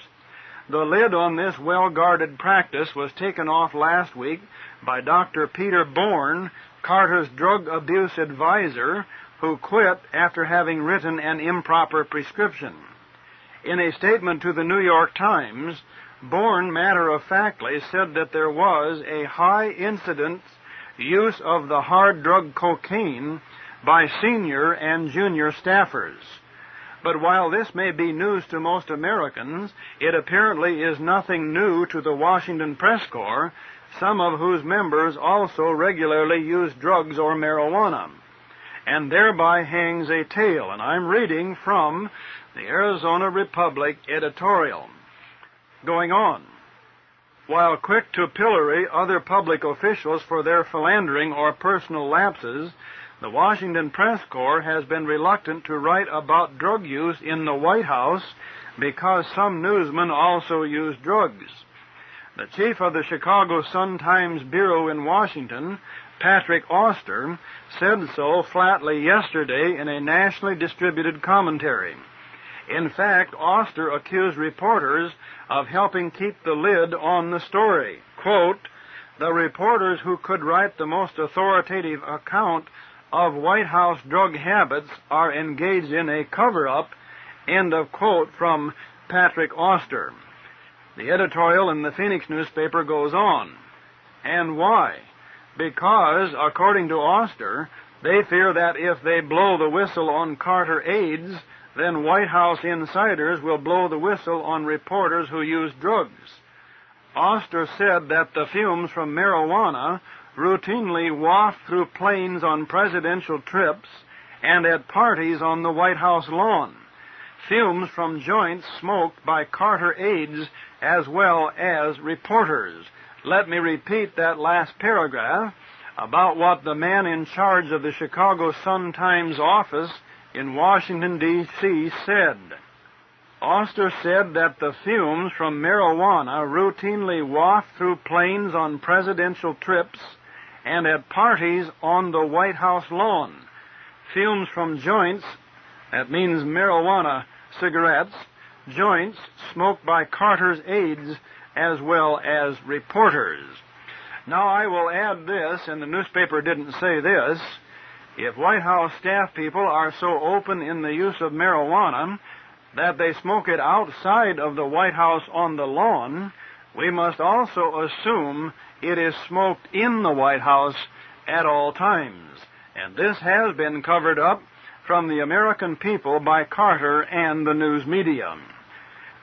The lid on this well-guarded practice was taken off last week by Dr. Peter Bourne, Carter's drug abuse advisor, who quit after having written an improper prescription. In a statement to the New York Times, Bourne matter-of-factly said that there was a high incidence use of the hard drug cocaine by senior and junior staffers. But while this may be news to most Americans, it apparently is nothing new to the Washington Press Corps, some of whose members also regularly use drugs or marijuana. And thereby hangs a tale, and I'm reading from the Arizona Republic editorial. Going on. While quick to pillory other public officials for their philandering or personal lapses, the Washington Press Corps has been reluctant to write about drug use in the White House because some newsmen also use drugs. The chief of the Chicago Sun-Times Bureau in Washington, Patrick Auster, said so flatly yesterday in a nationally distributed commentary. In fact, Auster accused reporters of helping keep the lid on the story. Quote, "The reporters who could write the most authoritative account of White House drug habits are engaged in a cover-up, end of quote from Patrick Auster. The editorial in the Phoenix newspaper goes on. And why? Because, according to Auster, they fear that if they blow the whistle on Carter aides, then White House insiders will blow the whistle on reporters who use drugs. Auster said that the fumes from marijuana routinely waft through planes on presidential trips and at parties on the White House lawn. Fumes from joints smoked by Carter aides as well as reporters. Let me repeat that last paragraph about what the man in charge of the Chicago Sun-Times office in Washington, D.C. said. Auster said that the fumes from marijuana routinely waft through planes on presidential trips and at parties on the White House lawn. Fumes from joints, that means marijuana cigarettes, joints smoked by Carter's aides as well as reporters. Now I will add this, and the newspaper didn't say this, if White House staff people are so open in the use of marijuana that they smoke it outside of the White House on the lawn, we must also assume it is smoked in the White House at all times. And this has been covered up from the American people by Carter and the news media.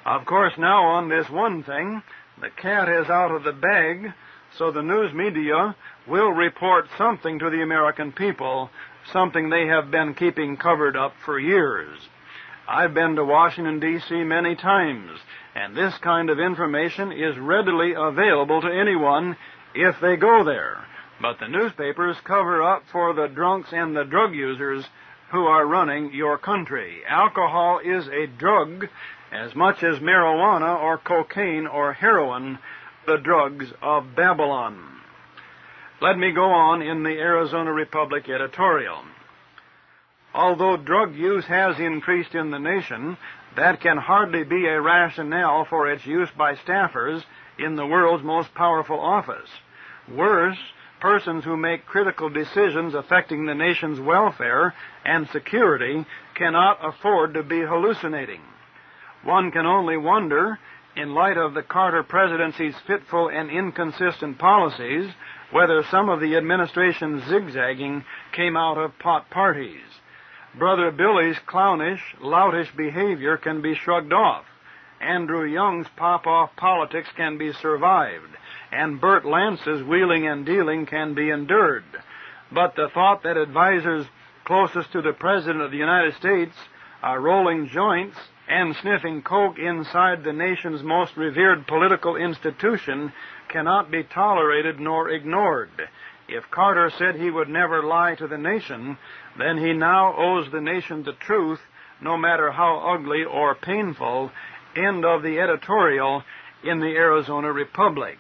Of course, now on this one thing, the cat is out of the bag, so the news media will report something to the American people, something they have been keeping covered up for years. I've been to Washington, D.C. many times, and this kind of information is readily available to anyone if they go there. But the newspapers cover up for the drunks and the drug users who are running your country. Alcohol is a drug as much as marijuana or cocaine or heroin, the drugs of Babylon. Let me go on in the Arizona Republic editorial. Although drug use has increased in the nation, that can hardly be a rationale for its use by staffers in the world's most powerful office. Worse, persons who make critical decisions affecting the nation's welfare and security cannot afford to be hallucinating. One can only wonder, in light of the Carter presidency's fitful and inconsistent policies, whether some of the administration's zigzagging came out of pot parties. Brother Billy's clownish, loutish behavior can be shrugged off. Andrew Young's pop-off politics can be survived, and Bert Lance's wheeling and dealing can be endured. But the thought that advisers closest to the President of the United States are rolling joints and sniffing coke inside the nation's most revered political institution cannot be tolerated nor ignored. If Carter said he would never lie to the nation, then he now owes the nation the truth, no matter how ugly or painful. End of the editorial in the Arizona Republic.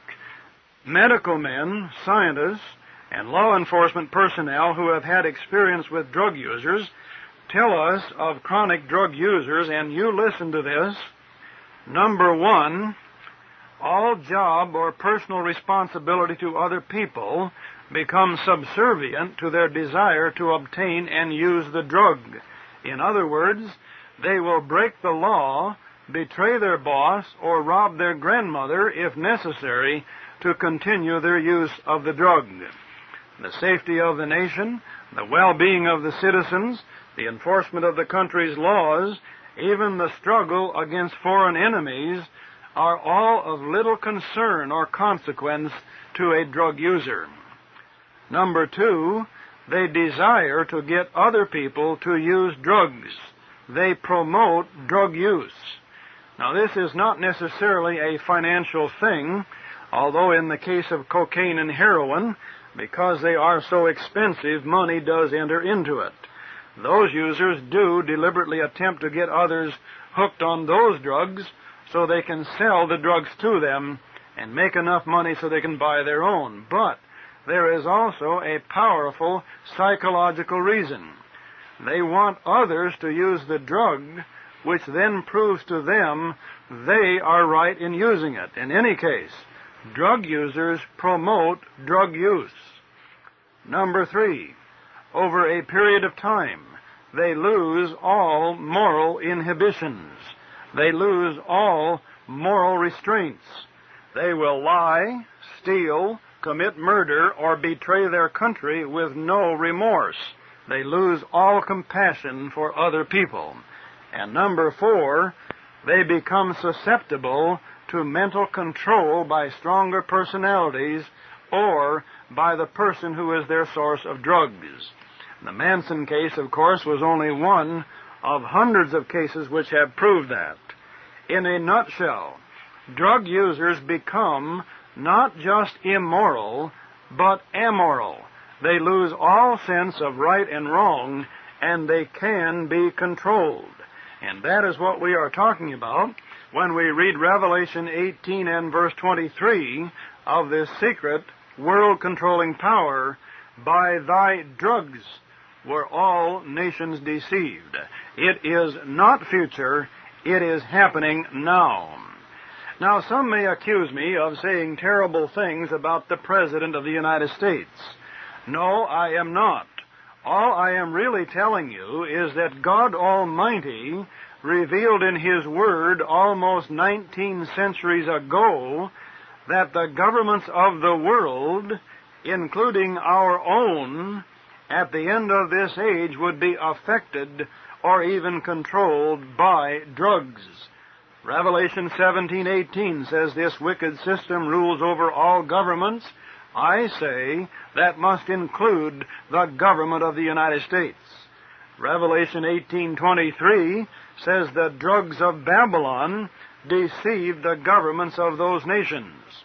Medical men, scientists, and law enforcement personnel who have had experience with drug users tell us of chronic drug users, and you listen to this. Number one, all job or personal responsibility to other people becomes subservient to their desire to obtain and use the drug. In other words, they will break the law, betray their boss, or rob their grandmother, if necessary, to continue their use of the drug. The safety of the nation, the well-being of the citizens, the enforcement of the country's laws, even the struggle against foreign enemies, are all of little concern or consequence to a drug user. Number two, they desire to get other people to use drugs. They promote drug use. Now, this is not necessarily a financial thing, although in the case of cocaine and heroin, because they are so expensive, money does enter into it. Those users do deliberately attempt to get others hooked on those drugs so they can sell the drugs to them and make enough money so they can buy their own. But there is also a powerful psychological reason. They want others to use the drug, which then proves to them they are right in using it. In any case, drug users promote drug use. Number three, over a period of time, they lose all moral inhibitions. They lose all moral restraints. They will lie, steal, commit murder, or betray their country with no remorse. They lose all compassion for other people. And number 4, they become susceptible to mental control by stronger personalities or by the person who is their source of drugs. The Manson case, of course, was only one of hundreds of cases which have proved that. In a nutshell, drug users become not just immoral, but amoral. They lose all sense of right and wrong, and they can be controlled. And that is what we are talking about when we read Revelation 18 and verse 23 of this secret world-controlling power. By thy drugs were all nations deceived. It is not future, it is happening now. Now, some may accuse me of saying terrible things about the President of the United States. No, I am not. All I am really telling you is that God Almighty revealed in His Word almost 19 centuries ago that the governments of the world, including our own, at the end of this age would be affected or even controlled by drugs. Revelation 17:18 says this wicked system rules over all governments. I say that must include the government of the United States. Revelation 18:23 says the drugs of Babylon deceived the governments of those nations.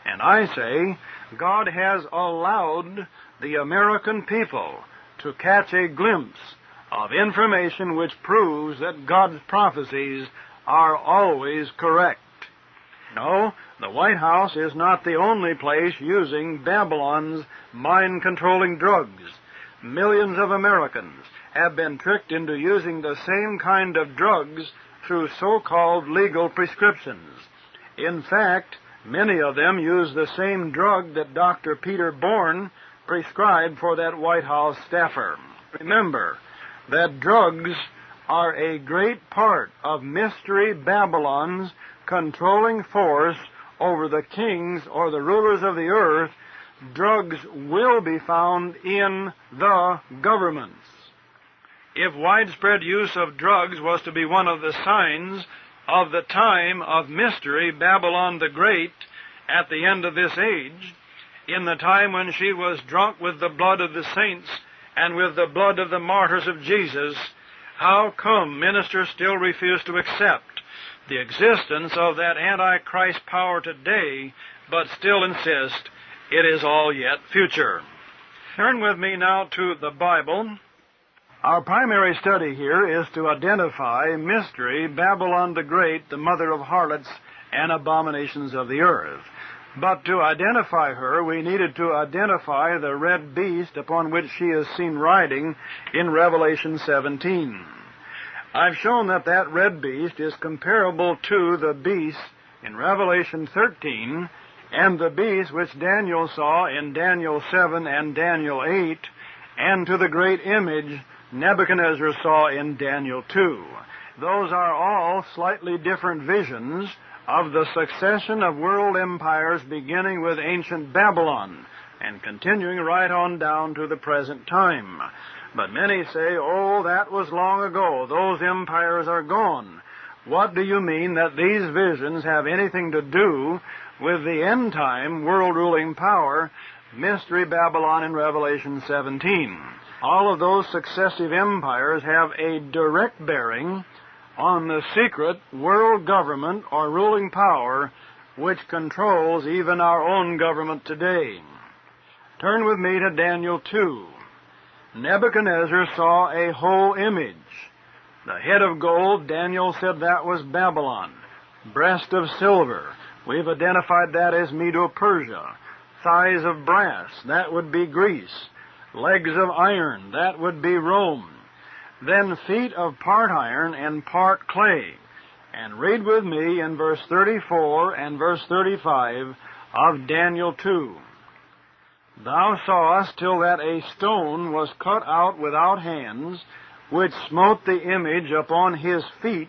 And I say God has allowed the American people to catch a glimpse of information which proves that God's prophecies are always correct. No, the White House is not the only place using Babylon's mind-controlling drugs. Millions of Americans have been tricked into using the same kind of drugs through so-called legal prescriptions. In fact, many of them use the same drug that Dr. Peter Bourne prescribed for that White House staffer. Remember that drugs are a great part of Mystery Babylon's controlling force over the kings or the rulers of the earth. Drugs will be found in the governments. If widespread use of drugs was to be one of the signs of the time of Mystery Babylon the Great at the end of this age, in the time when she was drunk with the blood of the saints and with the blood of the martyrs of Jesus, how come ministers still refuse to accept the existence of that Antichrist power today, but still insist it is all yet future? Turn with me now to the Bible. Our primary study here is to identify Mystery Babylon the Great, the mother of harlots and abominations of the earth. But to identify her, we needed to identify the red beast upon which she is seen riding in Revelation 17. I've shown that that red beast is comparable to the beast in Revelation 13 and the beast which Daniel saw in Daniel 7 and Daniel 8, and to the great image Nebuchadnezzar saw in Daniel 2. Those are all slightly different visions of the succession of world empires beginning with ancient Babylon and continuing right on down to the present time. But many say, oh, that was long ago. Those empires are gone. What do you mean that these visions have anything to do with the end-time world-ruling power, Mystery Babylon in Revelation 17? All of those successive empires have a direct bearing on the secret world government or ruling power which controls even our own government today. Turn with me to Daniel 2. Nebuchadnezzar saw a whole image. The head of gold, Daniel said that was Babylon. Breast of silver, we've identified that as Medo-Persia. Thighs of brass, that would be Greece. Legs of iron, that would be Rome. Then feet of part iron and part clay. And read with me in verse 34 and verse 35 of Daniel 2. Thou sawest till that a stone was cut out without hands, which smote the image upon his feet,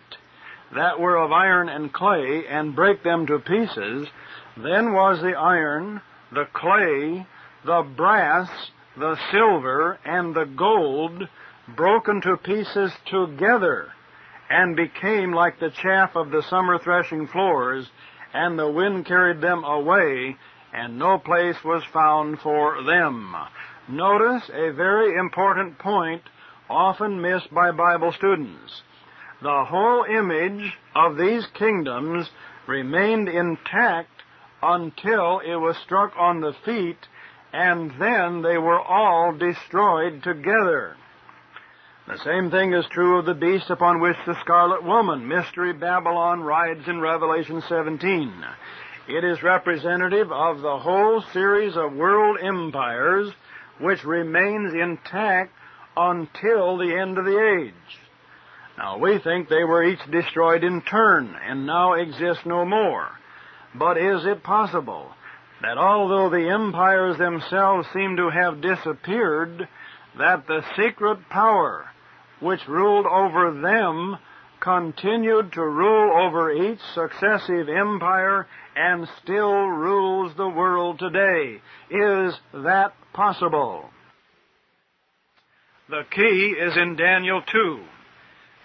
that were of iron and clay, and brake them to pieces. Then was the iron, the clay, the brass, the silver, and the gold broken to pieces together, and became like the chaff of the summer threshing floors, and the wind carried them away, and no place was found for them. Notice a very important point often missed by Bible students. The whole image of these kingdoms remained intact until it was struck on the feet, and then they were all destroyed together. The same thing is true of the beast upon which the scarlet woman, Mystery Babylon, rides in Revelation 17. It is representative of the whole series of world empires which remains intact until the end of the age. Now, we think they were each destroyed in turn and now exist no more. But is it possible that although the empires themselves seem to have disappeared, that the secret power which ruled over them continued to rule over each successive empire and still rules the world today? Is that possible? The key is in Daniel 2.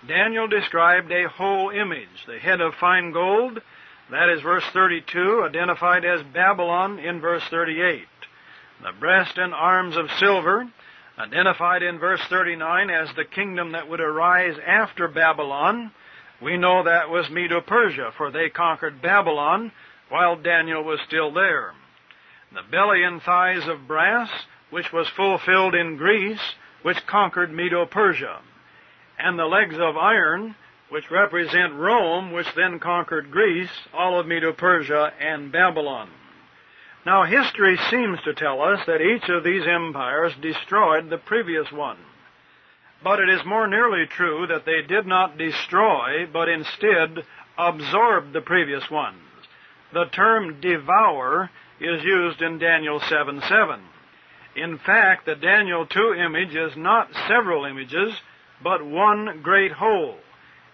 Daniel described a whole image. The head of fine gold, that is verse 32, identified as Babylon in verse 38. The breast and arms of silver, identified in verse 39 as the kingdom that would arise after Babylon. We know that was Medo-Persia, for they conquered Babylon while Daniel was still there. The belly and thighs of brass, which was fulfilled in Greece, which conquered Medo-Persia. And the legs of iron, which represent Rome, which then conquered Greece, all of Medo-Persia and Babylon. Now, history seems to tell us that each of these empires destroyed the previous one. But it is more nearly true that they did not destroy, but instead absorbed the previous ones. The term devour is used in Daniel 7:7. In fact, the Daniel 2 image is not several images, but one great whole.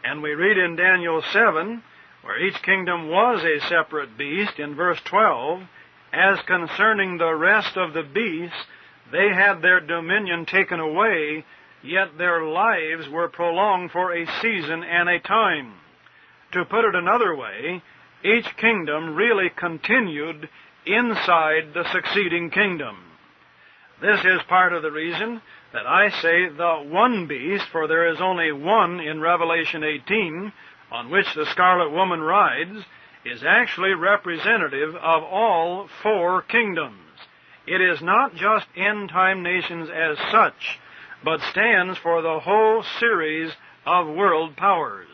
And we read in Daniel 7, where each kingdom was a separate beast, in verse 12, as concerning the rest of the beasts, they had their dominion taken away, yet their lives were prolonged for a season and a time. To put it another way, each kingdom really continued inside the succeeding kingdom. This is part of the reason that I say the one beast, for there is only one in Revelation 18, on which the scarlet woman rides, is actually representative of all four kingdoms. It is not just end-time nations as such, but stands for the whole series of world powers.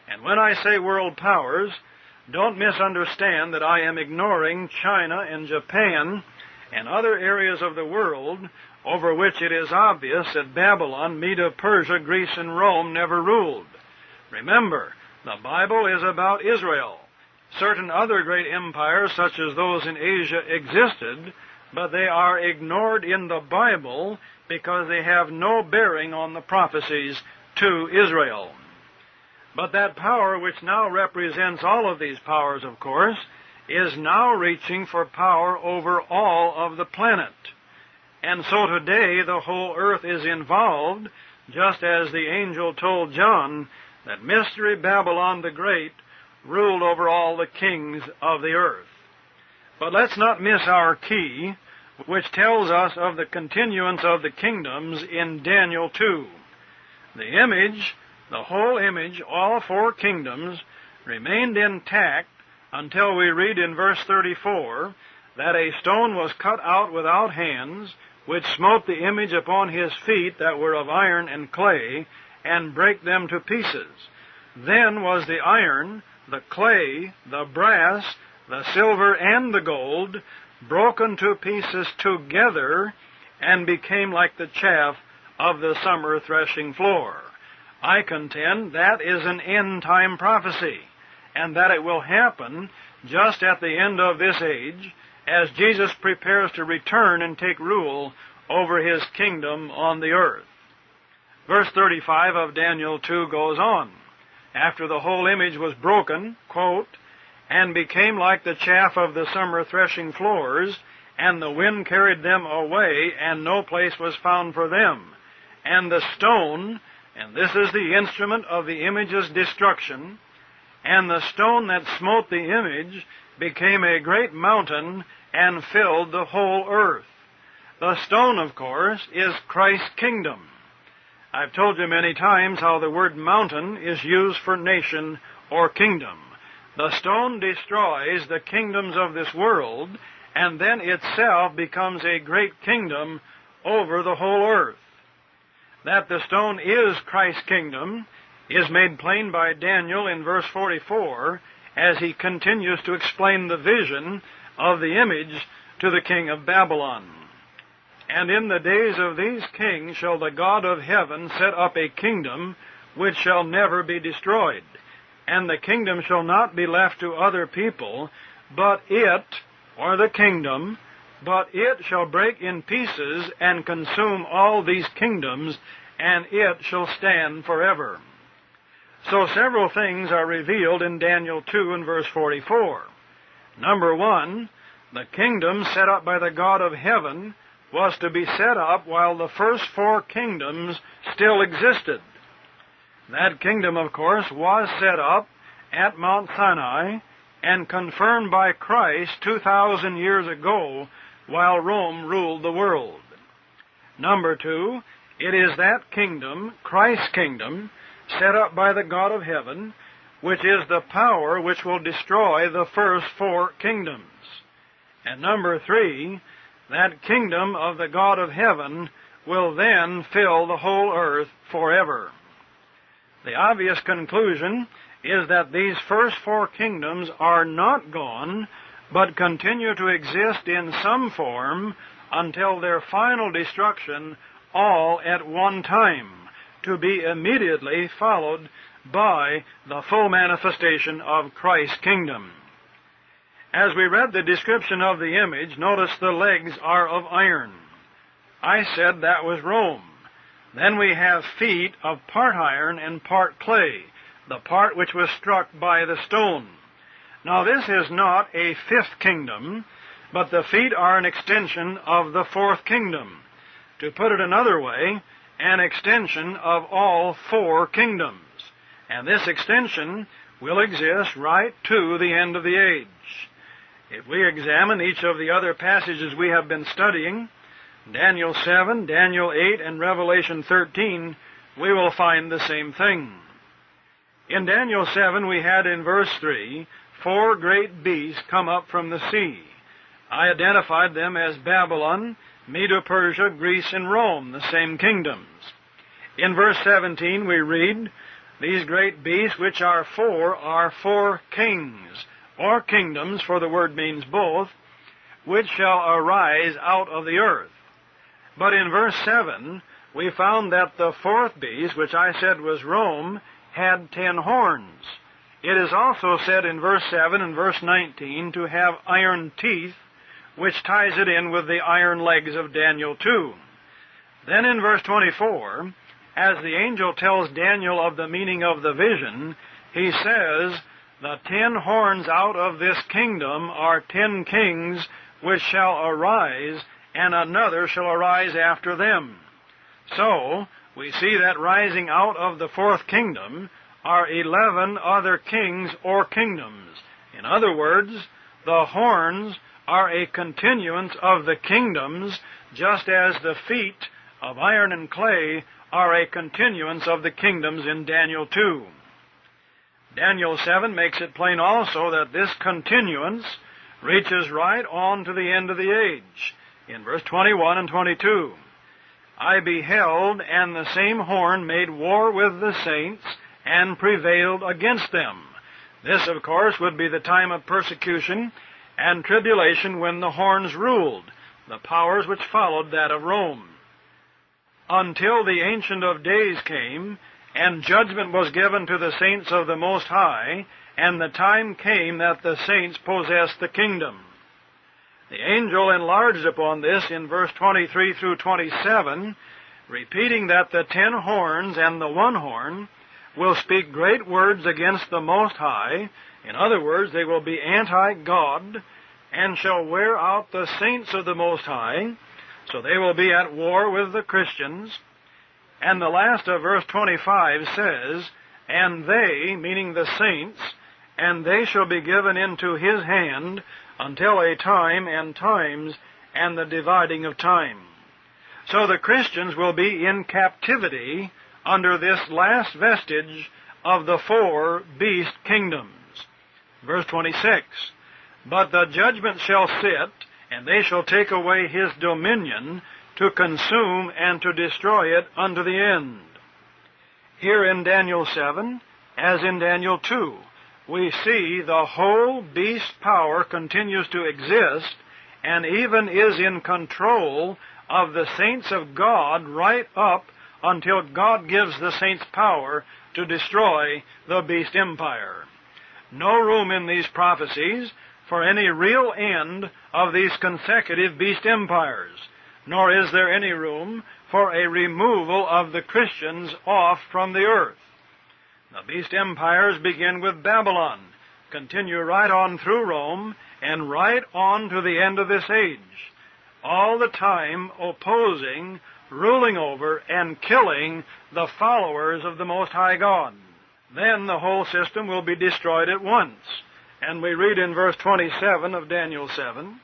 And when I say world powers, don't misunderstand that I am ignoring China and Japan and other areas of the world over which it is obvious that Babylon, Medo-Persia, Greece, and Rome never ruled. Remember, the Bible is about Israel. Certain other great empires, such as those in Asia, existed, but they are ignored in the Bible because they have no bearing on the prophecies to Israel. But that power which now represents all of these powers, of course, is now reaching for power over all of the planet. And so today the whole earth is involved, just as the angel told John that Mystery Babylon the Great ruled over all the kings of the earth. But let's not miss our key, which tells us of the continuance of the kingdoms in Daniel 2. The image, the whole image, all four kingdoms, remained intact until we read in verse 34 that a stone was cut out without hands, which smote the image upon his feet that were of iron and clay, and brake them to pieces. Then was the iron, the clay, the brass, the silver, and the gold broken to pieces together, and became like the chaff of the summer threshing floor. I contend that is an end-time prophecy, and that it will happen just at the end of this age, as Jesus prepares to return and take rule over his kingdom on the earth. Verse 35 of Daniel 2 goes on. After the whole image was broken, quote, and became like the chaff of the summer threshing floors, and the wind carried them away, and no place was found for them. And the stone, and this is the instrument of the image's destruction, and the stone that smote the image became a great mountain and filled the whole earth. The stone, of course, is Christ's kingdom. I've told you many times how the word mountain is used for nation or kingdom. The stone destroys the kingdoms of this world, and then itself becomes a great kingdom over the whole earth. That the stone is Christ's kingdom is made plain by Daniel in verse 44 as he continues to explain the vision of the image to the king of Babylon. And in the days of these kings shall the God of heaven set up a kingdom which shall never be destroyed. And the kingdom shall not be left to other people, but it, or the kingdom, but it shall break in pieces and consume all these kingdoms, and it shall stand forever. So several things are revealed in Daniel 2 and verse 44. Number one, the kingdom set up by the God of heaven was to be set up while the first four kingdoms still existed. That kingdom, of course, was set up at Mount Sinai and confirmed by Christ 2,000 years ago while Rome ruled the world. Number two, it is that kingdom, Christ's kingdom, set up by the God of heaven, which is the power which will destroy the first four kingdoms. And number three, that kingdom of the God of heaven will then fill the whole earth forever. The obvious conclusion is that these first four kingdoms are not gone, but continue to exist in some form until their final destruction all at one time, to be immediately followed by the full manifestation of Christ's kingdom. As we read the description of the image, notice the legs are of iron. I said that was Rome. Then we have feet of part iron and part clay, the part which was struck by the stone. Now this is not a fifth kingdom, but the feet are an extension of the fourth kingdom. To put it another way, an extension of all four kingdoms. And this extension will exist right to the end of the age. If we examine each of the other passages we have been studying, Daniel 7, Daniel 8, and Revelation 13, we will find the same thing. In Daniel 7, we had in verse 3, 4 great beasts come up from the sea. I identified them as Babylon, Medo-Persia, Greece, and Rome, the same kingdoms. In verse 17, we read, these great beasts, which are four kings, or kingdoms, for the word means both, which shall arise out of the earth. But in verse 7, we found that the fourth beast, which I said was Rome, had 10 horns. It is also said in verse 7 and verse 19 to have iron teeth, which ties it in with the iron legs of Daniel 2. Then in verse 24, as the angel tells Daniel of the meaning of the vision, he says, the 10 horns out of this kingdom are 10 kings which shall arise, and another shall arise after them. So, we see that rising out of the fourth kingdom are 11 other kings or kingdoms. In other words, the horns are a continuance of the kingdoms, just as the feet of iron and clay are a continuance of the kingdoms in Daniel 2. Daniel 7 makes it plain also that this continuance reaches right on to the end of the age. In verse 21 and 22, I beheld, and the same horn made war with the saints, and prevailed against them. This, of course, would be the time of persecution and tribulation when the horns ruled, the powers which followed that of Rome. Until the Ancient of Days came, and judgment was given to the saints of the Most High, and the time came that the saints possessed the kingdom. The angel enlarged upon this in verse 23 through 27, repeating that the 10 horns and the 1 horn will speak great words against the Most High. In other words, they will be anti-God, and shall wear out the saints of the Most High. So they will be at war with the Christians. And the last of verse 25 says, and they, meaning the saints, and they shall be given into his hand until a time and times and the dividing of time. So the Christians will be in captivity under this last vestige of the 4 beast kingdoms. Verse 26, but the judgment shall sit, and they shall take away his dominion to consume and to destroy it unto the end. Here in Daniel 7, as in Daniel 2, we see the whole beast power continues to exist and even is in control of the saints of God right up until God gives the saints power to destroy the beast empire. No room in these prophecies for any real end of these consecutive beast empires, nor is there any room for a removal of the Christians off from the earth. The beast empires begin with Babylon, continue right on through Rome, and right on to the end of this age, all the time opposing, ruling over, and killing the followers of the Most High God. Then the whole system will be destroyed at once. And we read in verse 27 of Daniel 7,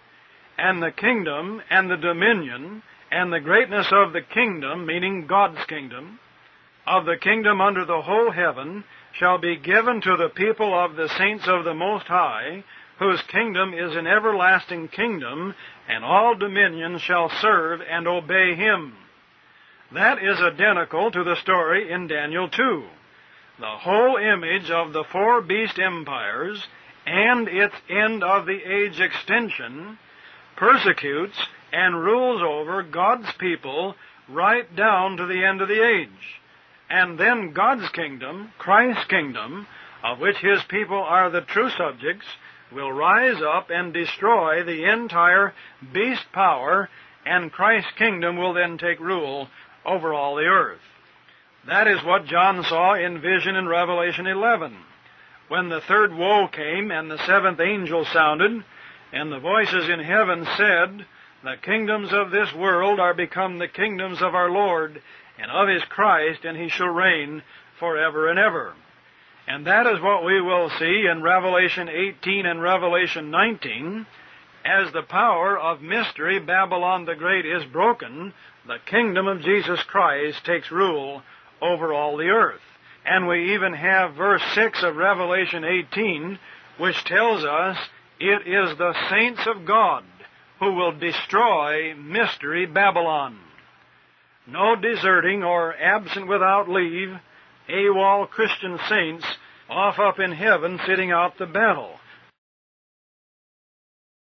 and the kingdom and the dominion and the greatness of the kingdom, meaning God's kingdom, of the kingdom under the whole heaven, shall be given to the people of the saints of the Most High, whose kingdom is an everlasting kingdom, and all dominions shall serve and obey him. That is identical to the story in Daniel 2. The whole image of the 4 beast empires and its end of the age extension persecutes and rules over God's people right down to the end of the age. And then God's kingdom, Christ's kingdom, of which his people are the true subjects, will rise up and destroy the entire beast power, and Christ's kingdom will then take rule over all the earth. That is what John saw in vision in Revelation 11. When the 3rd woe came, and the 7th angel sounded, and the voices in heaven said, the kingdoms of this world are become the kingdoms of our Lord, and of his Christ, and he shall reign forever and ever. And that is what we will see in Revelation 18 and Revelation 19. As the power of mystery, Babylon the Great, is broken, the kingdom of Jesus Christ takes rule over all the earth. And we even have verse 6 of Revelation 18, which tells us it is the saints of God who will destroy mystery Babylon. No deserting or absent without leave, AWOL Christian saints off up in heaven sitting out the battle.